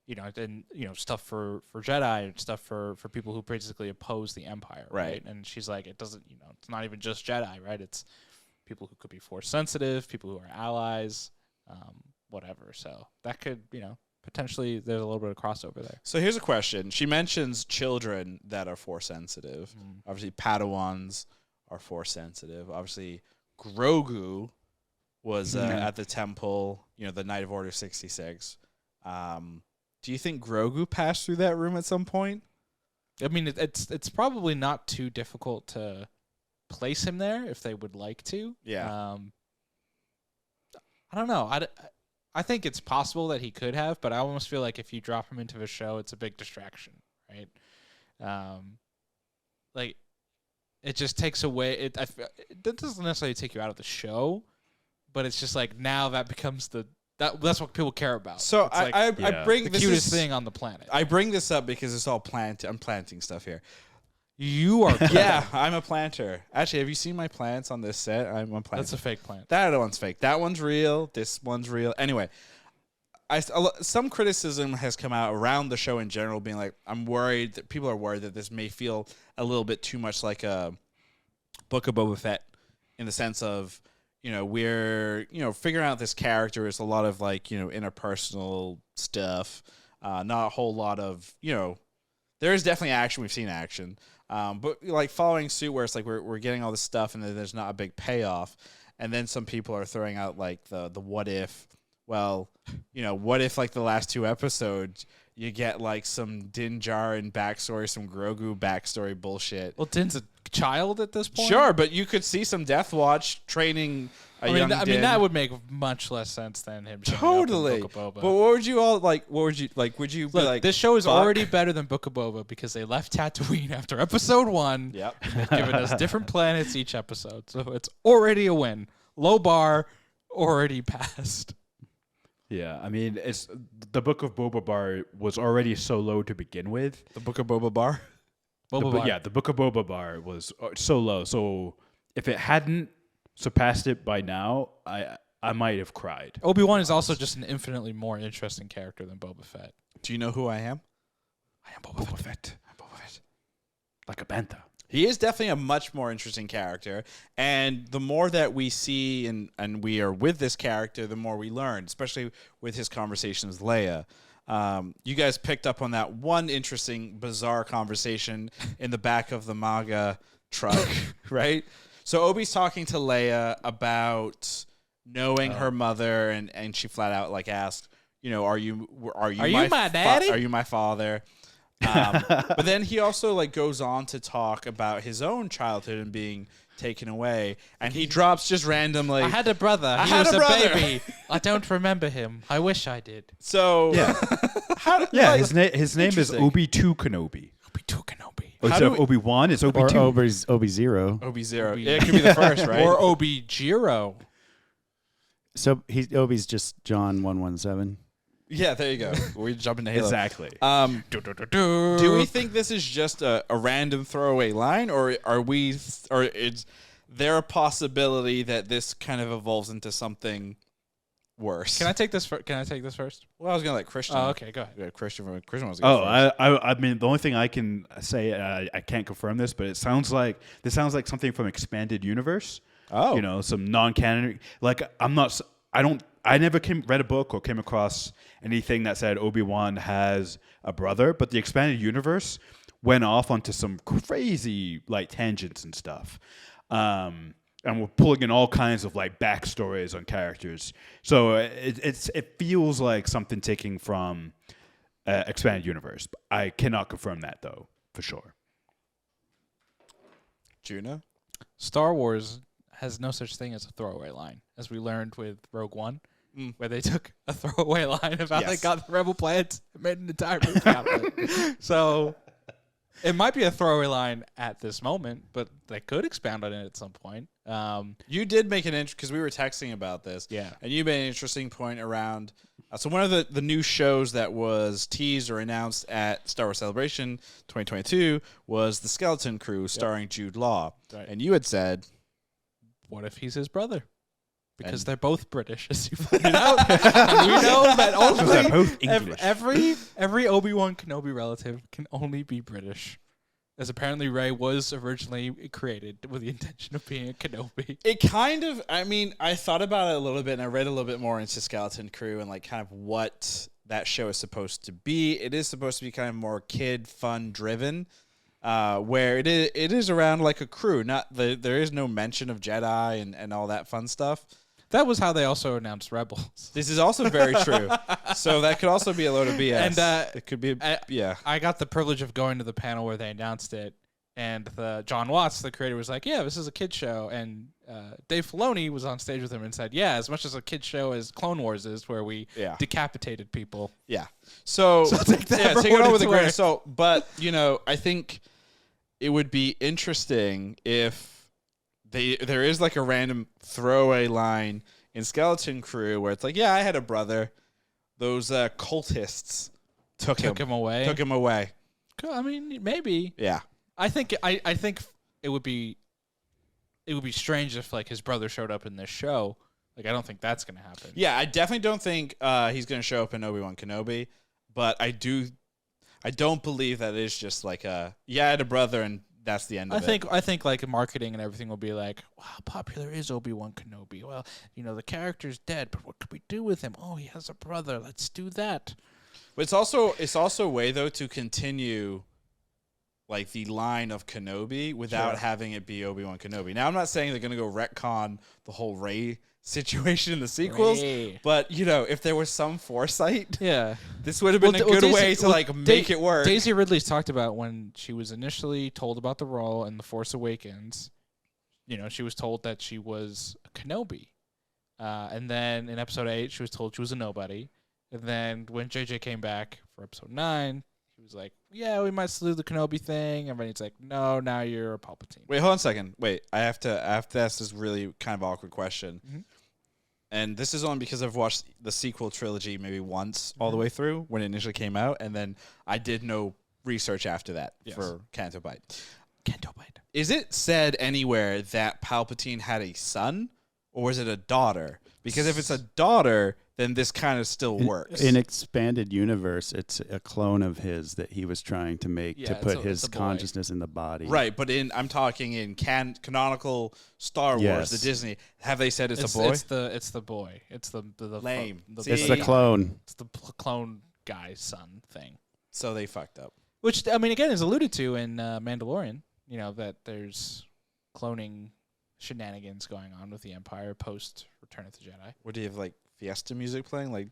and stuff for Jedi and stuff for people who basically oppose the Empire, Right. And she's like, it doesn't, it's not even just Jedi, right? It's people who could be Force sensitive, people who are allies, whatever. So that could, potentially there's a little bit of crossover there. So here's a question. She mentions children that are Force sensitive. Obviously, Padawans are Force sensitive. Obviously, Grogu was at the temple, the night of Order 66. Do you think Grogu passed through that room at some point? I mean, it's probably not too difficult to place him there if they would like to. Yeah. I don't know. I think it's possible that he could have, but I almost feel like if you drop him into the show, it's a big distraction, right? Like, it just takes away. It doesn't necessarily take you out of the show, but it's just like now that becomes that's what people care about. So I bring the cutest thing on the planet. I bring this up because it's all I'm planting stuff here. You are Yeah, I'm a planter. Actually, have you seen my plants on this set? I'm a planter. That's a fake plant. That other one's fake. That one's real. This one's real. Anyway, some criticism has come out around the show in general, being like, people are worried that this may feel a little bit too much like a Book of Boba Fett, in the sense of, we're, figuring out this character is a lot of like, interpersonal stuff. Not a whole lot of, there is definitely action. We've seen action. But like following suit where it's like we're getting all this stuff and then there's not a big payoff. And then some people are throwing out like the what if. Well, what if like the last 2 episodes you get like some Din Djarin backstory, some Grogu backstory bullshit. Well, Din's a child at this point. Sure, but you could see some Death Watch training a young Din. I mean, that would make much less sense than him. Totally. Book of Boba. But what would you all like? What would you like? Would you be Look, like? This show is fuck? already better than Book of Boba because they left Tatooine after episode 1. Yep. They've given us different planets each episode, so it's already a win. Low bar, already passed. Yeah, I mean, it's the Book of Boba Bar was already so low to begin with. The Book of Boba Bar. The Book of Boba Bar was so low. So if it hadn't surpassed it by now, I might have cried. Obi-Wan is also just an infinitely more interesting character than Boba Fett. Do you know who I am? I am Boba Fett. I'm Boba Fett. Like a bantha. He is definitely a much more interesting character, and the more that we see and we are with this character, the more we learn, especially with his conversations with Leia. You guys picked up on that one interesting, bizarre conversation in the back of the MAGA truck, right? So Obi's talking to Leia about knowing her mother, and she flat out like asked, are you my daddy? Are you my father? But then he also like goes on to talk about his own childhood and being taken away, and he drops just randomly. I had a brother. He had was a a brother. baby. I don't remember him. I wish I did. So Yeah, his name is Interesting. Obi-Wan Kenobi. Obi-Wan Kenobi. Oh, How instead do of we- Obi-Wan, it's Or Obi-2. Obi-Zero. Obi-Zero. Yeah, it could be the first, right? Or Obi-Jiro. So Obi's just John 117. Yeah, there you go. We jump into Halo. Exactly. Do we think this is just a random throwaway line, or is there a possibility that this kind of evolves into something worse? Can I take this? Can I take this first? Well, I was gonna let Christian. Oh, okay. Go ahead. Yeah, Christian was gonna go first. I mean, the only thing I can say, I can't confirm this, but it sounds like something from Expanded Universe. Oh. Some non-canon. Like I never read a book or came across anything that said Obi-Wan has a brother, but the Expanded Universe went off onto some crazy like tangents and stuff. And we're pulling in all kinds of like backstories on characters. So it feels like something taken from Expanded Universe. I cannot confirm that though, for sure. Juno? Star Wars has no such thing as a throwaway line, as we learned with Rogue One, where they took a throwaway line of how they Yes. got the Rebel plans and made an entire movie out of it. So it might be a throwaway line at this moment, but they could expound on it at some point. You did make an because we were texting about this. Yeah. And you made an interesting point around. So one of the new shows that was teased or announced at Star Wars Celebration 2022 was The Skeleton Crew, starring Jude Law. Right. And you had said, What if he's his brother? Because And- they're both British, as you pointed out. And we know that they're both only English. every Obi-Wan Kenobi relative can only be British. As apparently Rey was originally created with the intention of being a Kenobi. It kind of, I mean, I thought about it a little bit, and I read a little bit more into Skeleton Crew and like kind of what that show is supposed to be. It is supposed to be kind of more kid fun driven, where it is around like a crew. There is no mention of Jedi and all that fun stuff. That was how they also announced Rebels. This is also very true. So that could also be a load of BS. And, it could be, yeah. I got the privilege of going to the panel where they announced it, and John Watts, the creator, was like, "Yeah, this is a kid show." And Dave Filoni was on stage with him and said, "Yeah, as much as a kid show as Clone Wars is, where we decapitated people." Yeah. So take that for take it what all with it's a grain of worth. salt. But I think it would be interesting if there is like a random throwaway line in Skeleton Crew where it's like, yeah, I had a brother. Those cultists took him away. Took him away. Cool. I mean, maybe. Yeah. I think it would be strange if like his brother showed up in this show. Like, I don't think that's gonna happen. Yeah, I definitely don't think he's going to show up in Obi-Wan Kenobi, but I don't believe that it's just like I had a brother and that's the end of it. I think like marketing and everything will be like, wow, how popular is Obi-Wan Kenobi? Well, the character's dead, but what could we do with him? Oh, he has a brother. Let's do that. But it's also a way though to continue like the line of Kenobi without having it be Obi-Wan Kenobi. Now I'm not saying they're going to go retcon the whole Rey situation in the sequels, Rey. but if there was some foresight, Yeah. this would have been a good way to make it work. Daisy Ridley's talked about when she was initially told about the role in The Force Awakens. She was told that she was a Kenobi. And then in episode 8, she was told she was a nobody. And then when JJ came back for episode 9, he was like, yeah, we might still do the Kenobi thing. And then he's like, no, now you're a Palpatine. Wait, hold on a second. Wait, I have to ask this really kind of awkward question. Mm-hmm. And this is only because I've watched the sequel trilogy maybe once all the way through when it initially came out, and then I did no research after that for Canto Bight. Is it said anywhere that Palpatine had a son, or was it a daughter? Because if it's a daughter, then this kind of still works. In expanded universe, it's a clone of his that he was trying to make to Yeah, put it's his a boy. consciousness in the body. Right, but I'm talking in canonical Star Wars, Yes. the Disney. Have they said it's a boy? It's the boy. It's the Lame. It's the clone. It's the clone guy's son thing. So they fucked up. Which, I mean, again, is alluded to in Mandalorian, that there's cloning shenanigans going on with the Empire post Return of the Jedi. What do you have, like, Fiesta music playing? Like,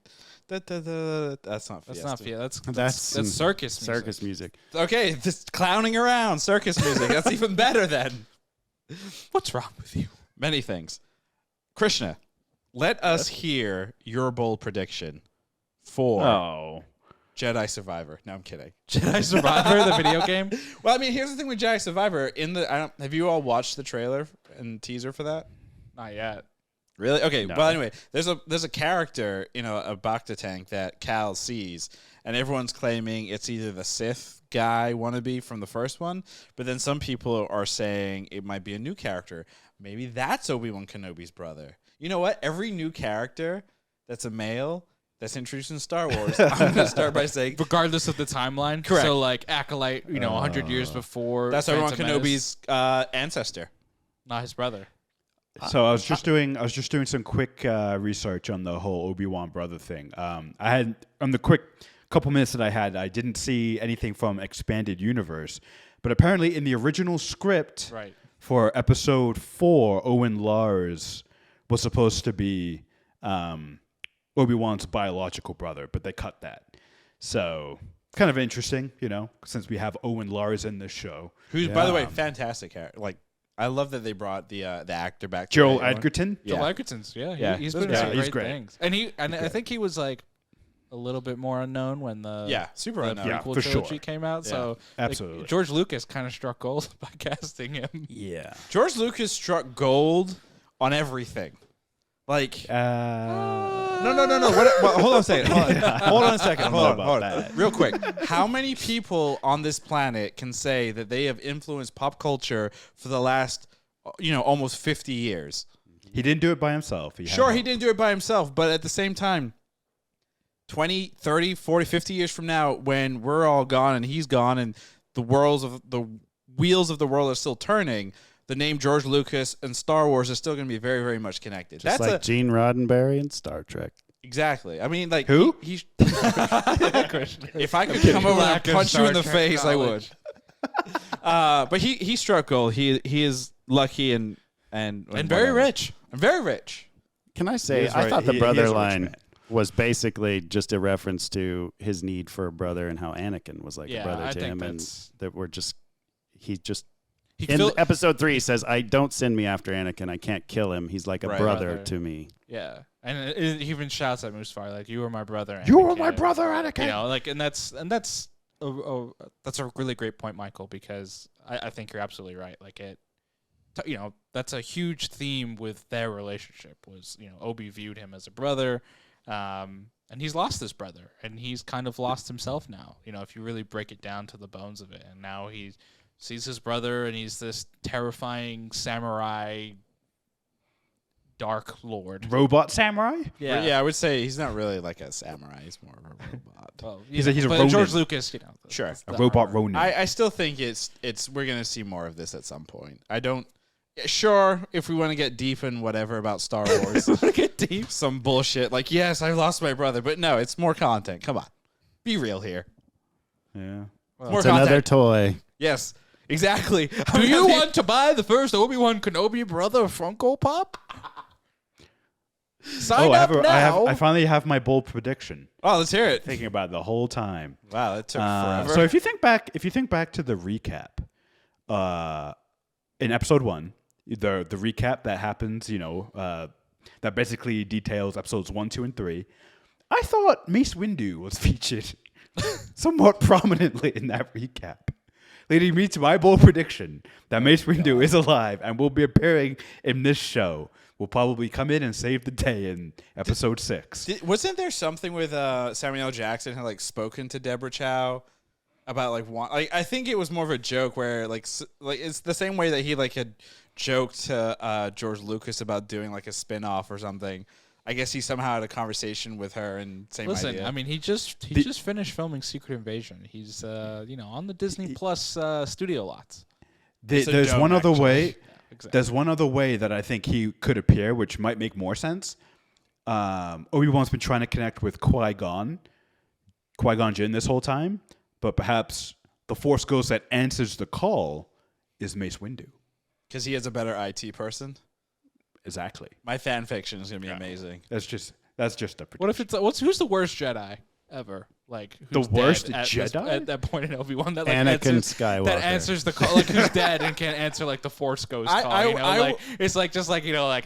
da-da-da. That's not Fiesta. That's not Fiesta. That's circus music. Circus music. Okay, this clowning around, circus music. That's even better then. What's wrong with you? Many things. Krishna, let us hear your bold prediction for Jedi Survivor. No, I'm kidding. Jedi Survivor, the video game? Well, I mean, here's the thing with Jedi Survivor. Have you all watched the trailer and teaser for that? Not yet. Really? Okay. No. Well, anyway, there's a character, a Bacta tank that Cal sees, and everyone's claiming it's either the Sith guy wannabe from the first one, but then some people are saying it might be a new character. Maybe that's Obi-Wan Kenobi's brother. You know what? Every new character that's a male that's introduced in Star Wars, I'm going to start by saying Regardless of the timeline? Correct. So, like, Acolyte, 100 years before. that's Obi-Wan Phantom Menace, Kenobi's ancestor. Not his brother. So I was just doing some quick research on the whole Obi-Wan brother thing. I had on the quick couple minutes that I didn't see anything from Expanded Universe, but apparently in the original script Right. for Episode 4, Owen Lars was supposed to be Obi-Wan's biological brother, but they cut that. So kind of interesting, since we have Owen Lars in this show. Who's, by the way, fantastic character. Like, I love that they brought the actor back. Joel to Edgerton. Yeah. Joel Edgerton's, Yeah. he's Those been in guys- some he's great great. things. And I think he was like a little bit more unknown when the super the unknown. Yeah, prequel for trilogy sure. came out. Yeah, So like, absolutely. George Lucas kind of struck gold by casting him. Yeah. George Lucas struck gold on everything. Like, no. Hold on a second. Hold on a second. Hold on. Real quick. How many people on this planet can say that they have influenced pop culture for the last, almost 50 years? He didn't do it by himself. Sure, he didn't do it by himself, but at the same time, 20, 30, 40, 50 years from now, when we're all gone and he's gone and the wheels of the world are still turning, the name George Lucas and Star Wars is still going to be very, very much connected. Just like Gene Roddenberry in Star Trek. Exactly. I mean, like who? If I could come over and punch you in the face, I would. But he struck gold. He is lucky and very rich. And very rich. Can I say, I thought the brother line was basically just a reference to his need for a brother and how Anakin was like a brother to him, and that in episode 3 he says, "I don't send me after Anakin. I can't kill him. He's like a brother to me." Yeah, and he even shouts at Mustafar like, "You were my brother, Anakin." You were my brother, Anakin. You know, like, and that's a really great point, Michael, because I think you're absolutely right. Like that's a huge theme with their relationship. Was Obi viewed him as a brother. And he's lost his brother, and he's kind of lost himself now. If you really break it down to the bones of it, and now he sees his brother, and he's this terrifying samurai, dark lord, robot samurai. Yeah, I would say he's not really like a samurai; he's more of a robot. Well, he's a Ronin. George Lucas, sure, a robot Ronin. I still think it's we're gonna see more of this at some point. I don't. Sure, if we want to get deep in whatever about Star Wars, get deep, some bullshit like yes, I lost my brother, but no, it's more content. Come on, be real here. Yeah, well, it's another toy. Yes, exactly. Do you want to buy the first Obi-Wan Kenobi brother Funko Pop? Sign up now. I finally have my bold prediction. Oh, let's hear it. Thinking about it the whole time. Wow, that took forever. So if you think back to the recap, in episode 1. The recap that happens, that basically details episodes 1, 2, and 3. I thought Mace Windu was featured somewhat prominently in that recap, leading me to my bold prediction that Mace Windu is alive and will be appearing in this show. Will probably come in and save the day in episode 6. Wasn't there something with Samuel L. Jackson had spoken to Deborah Chow about I think it was more of a joke where it's the same way that he had joked to George Lucas about doing a spin-off or something. I guess he somehow had a conversation with her and same idea. Listen, I mean, he just finished filming Secret Invasion. He's on the Disney Plus studio lots. There's one other way. Yeah, exactly. There's one other way that I think he could appear, which might make more sense. Obi-Wan's been trying to connect with Qui-Gon Jinn this whole time, but perhaps the Force Ghost that answers the call is Mace Windu. Because he is a better IT person? Exactly. My fan fiction is going to be amazing. That's just a prediction. What if who's the worst Jedi ever? The worst Jedi? At that point in Obi-Wan, that Anakin Skywalker. That answers the call, who's dead and can't answer the Force Ghost call. It's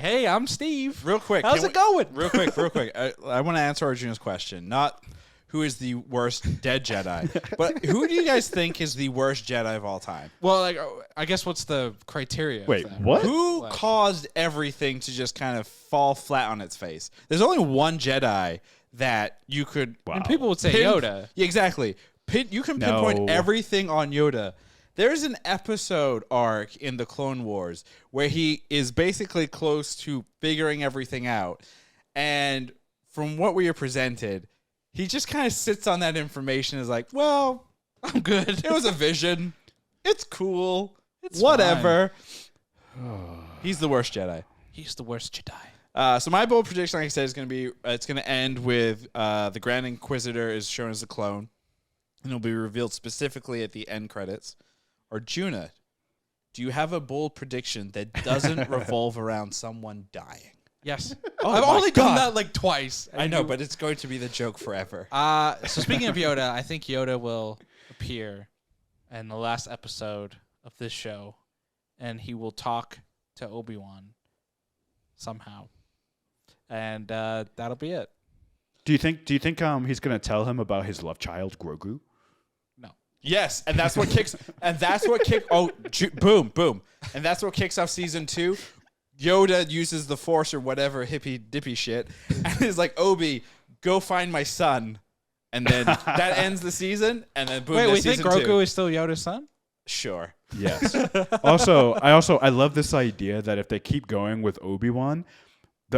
hey, I'm Steve. Real quick, how's it going? Real quick. I want to answer Arjuna's question. Not who is the worst dead Jedi, but who do you guys think is the worst Jedi of all time? Well, I guess what's the criteria? Wait, of that? what? Who caused everything to just kind of fall flat on its face? There's only one Jedi that you could. Wow. And people would say Yoda. Yeah, exactly. You can pinpoint everything on Yoda. There's an episode arc in the Clone Wars where he is basically close to figuring everything out, and from what we are presented, he just kind of sits on that information and is like, well, I'm good. It was a vision. It's cool. It's whatever. He's the worst Jedi. He's the worst Jedi. So my bold prediction, like I said, is going to be it's going to end with the Grand Inquisitor is shown as a clone, and it'll be revealed specifically at the end credits. Arjuna, do you have a bold prediction that doesn't revolve around someone dying? Yes. I've only done that twice. I know, but it's going to be the joke forever. So speaking of Yoda, I think Yoda will appear in the last episode of this show, and he will talk to Obi-Wan somehow, and that'll be it. Do you think he's going to tell him about his love child Grogu? No. Yes, and that's what kicks. Boom, and that's what kicks off season 2. Yoda uses the Force or whatever hippy dippy shit, and is like, Obi, go find my son, and then that ends the season, and then boom. Wait, we season think Grogu 2. is still Yoda's son? Sure. Yes. I love this idea that if they keep going with Obi-Wan,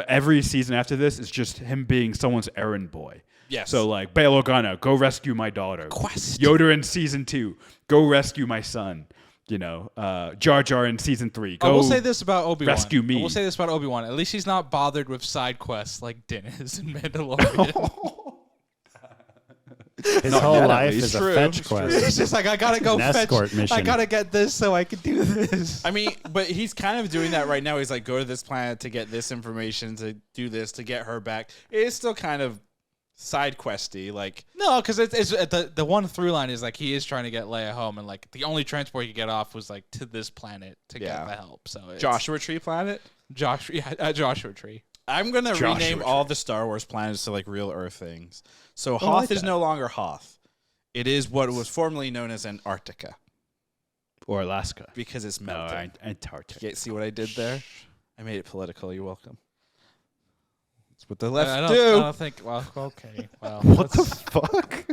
every season after this is just him being someone's errand boy. Yes. So like Bail Organa, go rescue my daughter. Quest. Yoda in season 2, go rescue my son. You know, Jar Jar in season 3. Go I will say this about Obi-Wan. rescue me. I will say this about Obi-Wan. At least he's not bothered with side quests like Din is in Mandalorian. His whole life least. is True. a fetch quest. It's just like, I gotta go An fetch. escort mission. I gotta get this so I can do this. I mean, but he's kind of doing that right now. He's like, go to this planet to get this information, to do this, to get her back. It is still kind of side questy, like No, because it's the one through line is like he is trying to get Leia home, and like the only transport he could get off was like to this planet to get the help. So it's Joshua Tree planet. Joshua Tree. I'm gonna Joshua rename Tree. all the Star Wars planets to like real Earth things. So I Hoth like is that. no longer Hoth. It is what was formerly known as Antarctica or Alaska. because it's No, melting. Antarctica. See what I did there? I made it political. You're welcome. That's what the left I do. don't think. Well, okay. Well, What the fuck?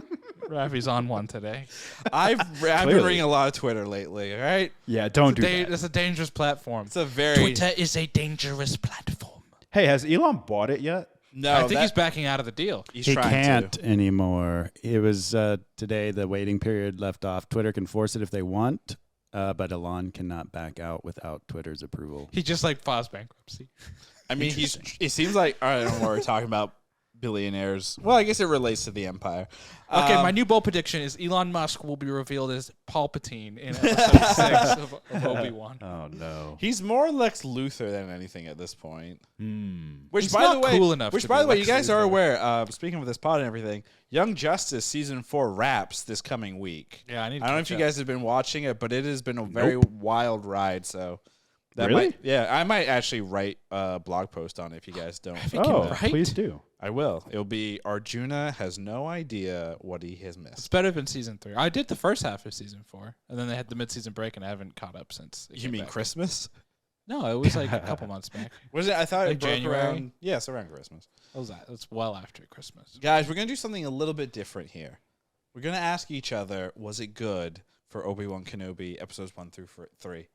Ravi's on one today. I've been Clearly. reading a lot of Twitter lately. All right, Yeah, don't do that. It's a dangerous platform. it's a very is a dangerous platform. Hey, has Elon bought it yet? no. I think he's backing out of the deal. He's He trying can't to. anymore. It was today the waiting period left off. Twitter can force it if they want, but Elon cannot back out without Twitter's approval. He just like files bankruptcy. I mean, it seems like I don't know what we're talking about. Billionaires. Well, I guess it relates to the empire. Okay, my new bold prediction is Elon Musk will be revealed as Palpatine in episode 6 of Obi-Wan. Oh no. He's more Lex Luthor than anything at this point. Which, He's by not the way, cool enough to by be the way, you Lex guys are Luthor. aware. Speaking of this pod and everything, Young Justice season 4 wraps this coming week. Yeah, I need to I don't know if catch you up. guys have been watching it, but it has been a very wild ride. So that Really? I might actually write a blog post on it if you guys don't. Oh, right? please do. I will. It'll be Arjuna has no idea what he has It's missed. better than season 3. I did the first half of season 4, and then they had the mid-season break, and I haven't caught up since. it You came mean back. Christmas? No, it was like a couple months back. Was it? I thought Like it broke January? around. Yes, around Christmas. What was that? That's well after Christmas. Guys, we're gonna do something a little bit different here. We're gonna ask each other, was it good for Obi-Wan Kenobi episodes 1 through 3?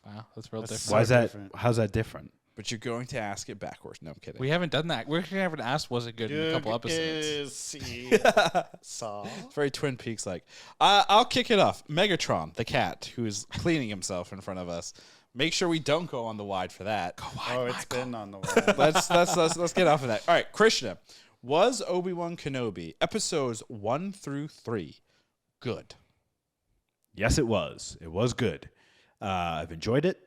Wow, that's real That's different. so Why is that? different. How's that different? But you're going to ask it backwards. No, I'm kidding. We haven't done that. We haven't asked was it good in a couple episodes. It's very Twin Peaks like. I'll kick it off. Megatron, the cat, who is cleaning himself in front of us. Make sure we don't go on the wide for that. Oh, it's been on the way. Let's get off of that. All right, Krishna, was Obi-Wan Kenobi episodes 1 through 3 good? Yes, it was. It was good. I've enjoyed it.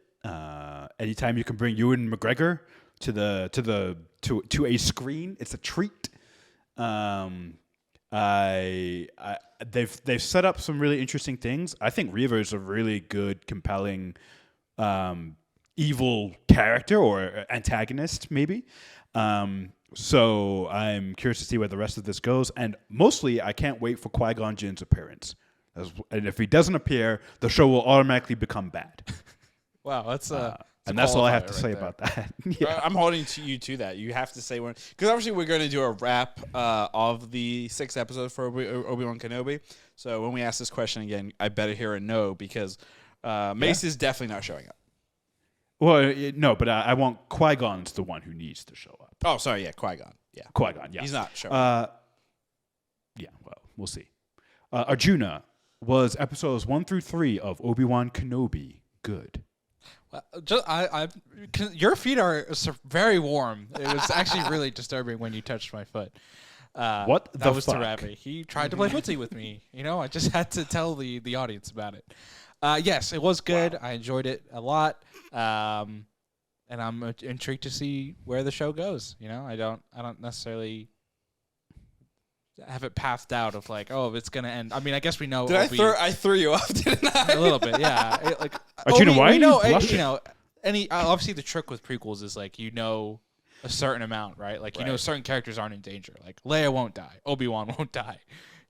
Anytime you can bring Ewan McGregor to a screen, it's a treat. They've set up some really interesting things. I think Reva is a really good, compelling, evil character or antagonist, maybe. So I'm curious to see where the rest of this goes. And mostly, I can't wait for Qui-Gon Jinn's appearance. And if he doesn't appear, the show will automatically become bad. Wow, that's And that's all I have to qualifier say right there. about that. Yeah. I'm holding you to that. You have to say one because obviously we're going to do a wrap of the 6 episodes for Obi-Wan Kenobi. So when we ask this question again, I better hear a no because Mace is definitely not showing up. Well, no, but I want Qui-Gon's the one who needs to show up. Oh, sorry, yeah, Qui-Gon. Yeah, Qui-Gon, yeah. he's not showing up. Yeah, well, we'll see. Arjuna, was episodes 1 through 3 of Obi-Wan Kenobi good? Well, your feet are very warm. It was actually really disturbing when you touched my foot. What that the was fuck? Tarabi. He tried to play footsie with me. You know, I just had to tell the audience about it. Yes, it was good. Wow. I enjoyed it a lot, and I'm intrigued to see where the show goes. You know, I don't necessarily have it pathed out of like, oh, it's gonna end. I mean, I guess we know. I threw you off, didn't I? A little bit, yeah. Arjuna, why are you blushing? You know, obviously the trick with prequels is like a certain amount, right? Like certain characters aren't in danger. Like Leia won't die, Obi-Wan won't die.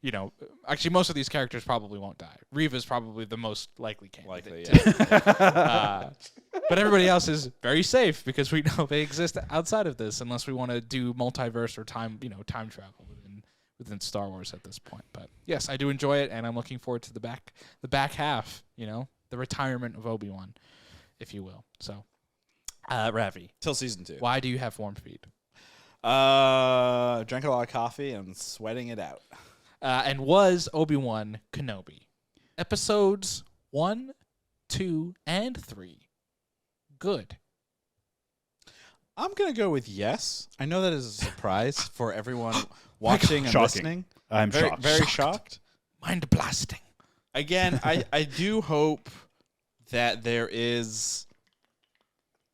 You know, actually most of these characters probably won't die. Reva's probably the most likely candidate. But everybody else is very safe because we know they exist outside of this, unless we want to do multiverse or time travel within within Star Wars at this point. But yes, I do enjoy it, and I'm looking forward to the back half. The retirement of Obi-Wan, if you will. So, Ravi, till season 2. Why do you have warm feet? Drank a lot of coffee and sweating it out. And was Obi-Wan Kenobi episodes 1, 2, and 3 good? I'm going to go with yes. I know that is a surprise for everyone watching and listening. I'm shocked. Very shocked. Mind blasting. Again, I do hope that there is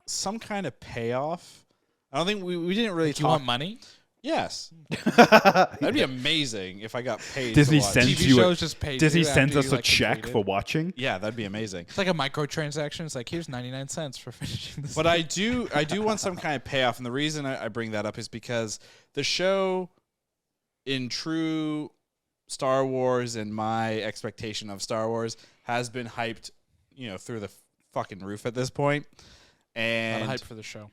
some kind of payoff. I don't think we didn't really talk. You want money? Yes. That'd be amazing if I got paid Disney to watch. sends TV you shows just pay Disney you sends after us you, a check for watching. Yeah, that'd be amazing. It's like a microtransaction. It's like, here's 99 cents for finishing this. But I do want some kind of payoff, and the reason I bring that up is because the show, in true Star Wars and my expectation of Star Wars, has been hyped, through the fucking roof at this point. And a lot of hype for the show.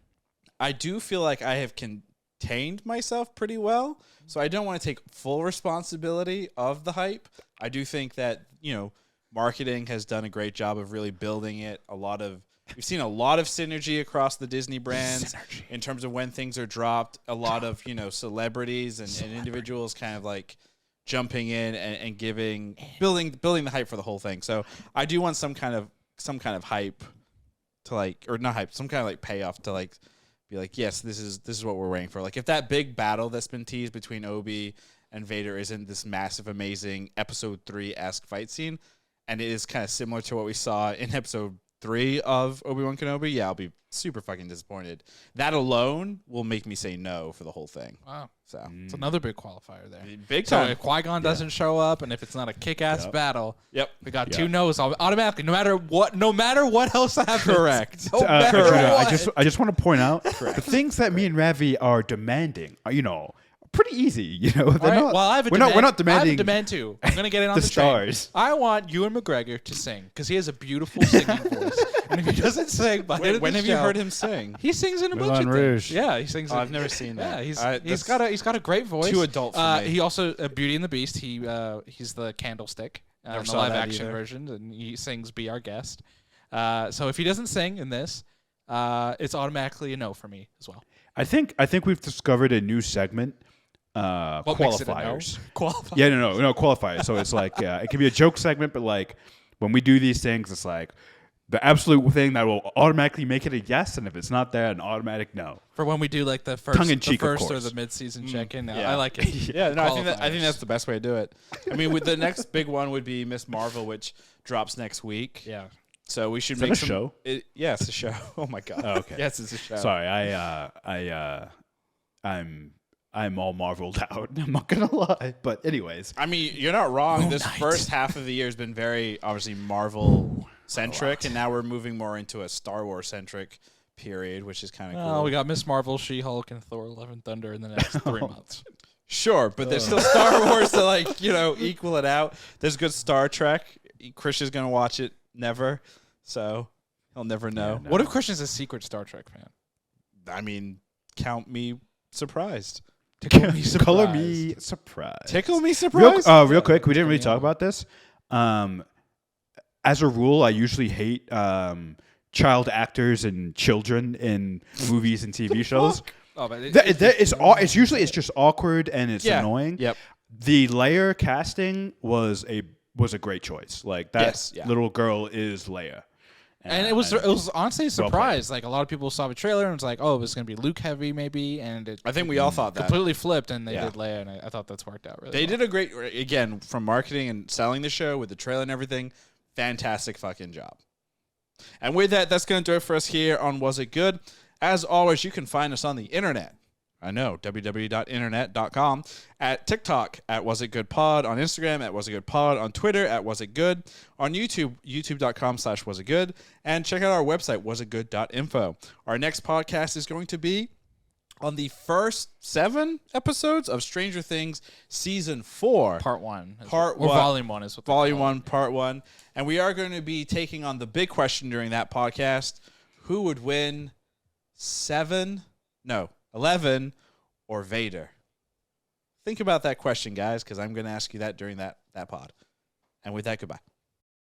I do feel like I have contained myself pretty well, so I don't want to take full responsibility of the hype. I do think that, marketing has done a great job of really building it. We've seen a lot of synergy across the Disney brands in terms of when things are dropped. A lot of, celebrities and individuals kind of like jumping in and building the hype for the whole thing. So I do want some kind of hype to or not hype, some kind of payoff to be like, yes, this is what we're waiting for. Like, if that big battle that's been teased between Obi and Vader isn't this massive, amazing Episode 3-esque fight scene, and it is kind of similar to what we saw in Episode 3 of Obi-Wan Kenobi, yeah, I'll be super fucking disappointed. That alone will make me say no for the whole thing. Wow. So it's another big qualifier there. Big So time. if Qui-Gon doesn't show up, and if it's not a kick-ass battle, we got 2 no's automatically, no matter what else happens. Correct. No matter what. I just want to point out the things that me and Ravi are demanding are, pretty easy. They're All right, not, well, I have a we're demand. not demanding I have a demand too. I'm gonna get in on the the stars. train. I want Ewan McGregor to sing because he has a beautiful singing voice. And if he doesn't sing, by the end of When the have you show, heard him sing? He sings in a bunch Moulin of Rouge. things. Yeah, he sings. I've never seen that. Yeah, he's got a great voice. Too adult for me. He also Beauty and the Beast. He's the Candlestick in the saw live that action either. version, and he sings "Be Our Guest." So if he doesn't sing in this, it's automatically a no for me as well. I think we've discovered a new segment. What makes it a no? Qualifiers. Qualifiers. Yeah, no, qualifiers. So it's it can be a joke segment, but when we do these things, it's the absolute thing that will automatically make it a yes, and if it's not there, an automatic no. For when we do the first, Tongue-in-cheek, of or course. the mid-season check-in, yeah. I like it. Yeah, no, I think Qualifiers. that's the best way to do it. I mean, with the next big one would be Miss Marvel, which drops next week. Yeah. So we should Is that make a some show? Yeah, it's a show. Oh my god. Oh, okay. Yes, it's a show. Sorry, I'm all marveled out. I'm not gonna lie, but anyways, I mean, you're not wrong. This first half of the year has been very obviously Marvel centric, and now we're moving more into a Star Wars centric period, which is kind of cool. We got Miss Marvel, She-Hulk, and Thor: Love and Thunder in the next 3 months. Sure, but there's still Star Wars to equal it out. There's good Star Trek. Chris is gonna watch it never, so he'll never know. What if Christian's a secret Star Trek fan? I mean, count me surprised. Tickle me surprised. color me surprised. Tickle me surprised. Real quick, we didn't really talk about this. As a rule, I usually hate child actors and children in movies and TV shows. Oh, but It's usually just awkward and it's annoying. Yep. The Leia casting was a great choice. Yes, yeah. little girl is Leia. And it was honestly a well surprise. A lot of people saw the trailer and was like, "Oh, it was going to be Luke heavy, maybe." And I think we all thought that. completely flipped, and they Yeah. did Leia, and I thought that's worked out really. They well. did a great, again, from marketing and selling the show with the trailer and everything, fantastic fucking job. And with that, that's going to do it for us here on Was It Good? As always, you can find us on the internet. I know, www.internet.com, at TikTok, at Was It Good Pod, on Instagram, at Was It Good Pod, on Twitter, at Was It Good, on YouTube, youtube.com/Was It Good, and check out our website, wasitgood.info. Our next podcast is going to be on the first 7 episodes of Stranger Things Season 4. Part 1. Part or 1. Volume 1 is what they Volume call it. 1, Part 1. And we are going to be taking on the big question during that podcast. Who would win 11 or Vader? think about that question, guys, because I'm going to ask you that during that pod. And with that, goodbye.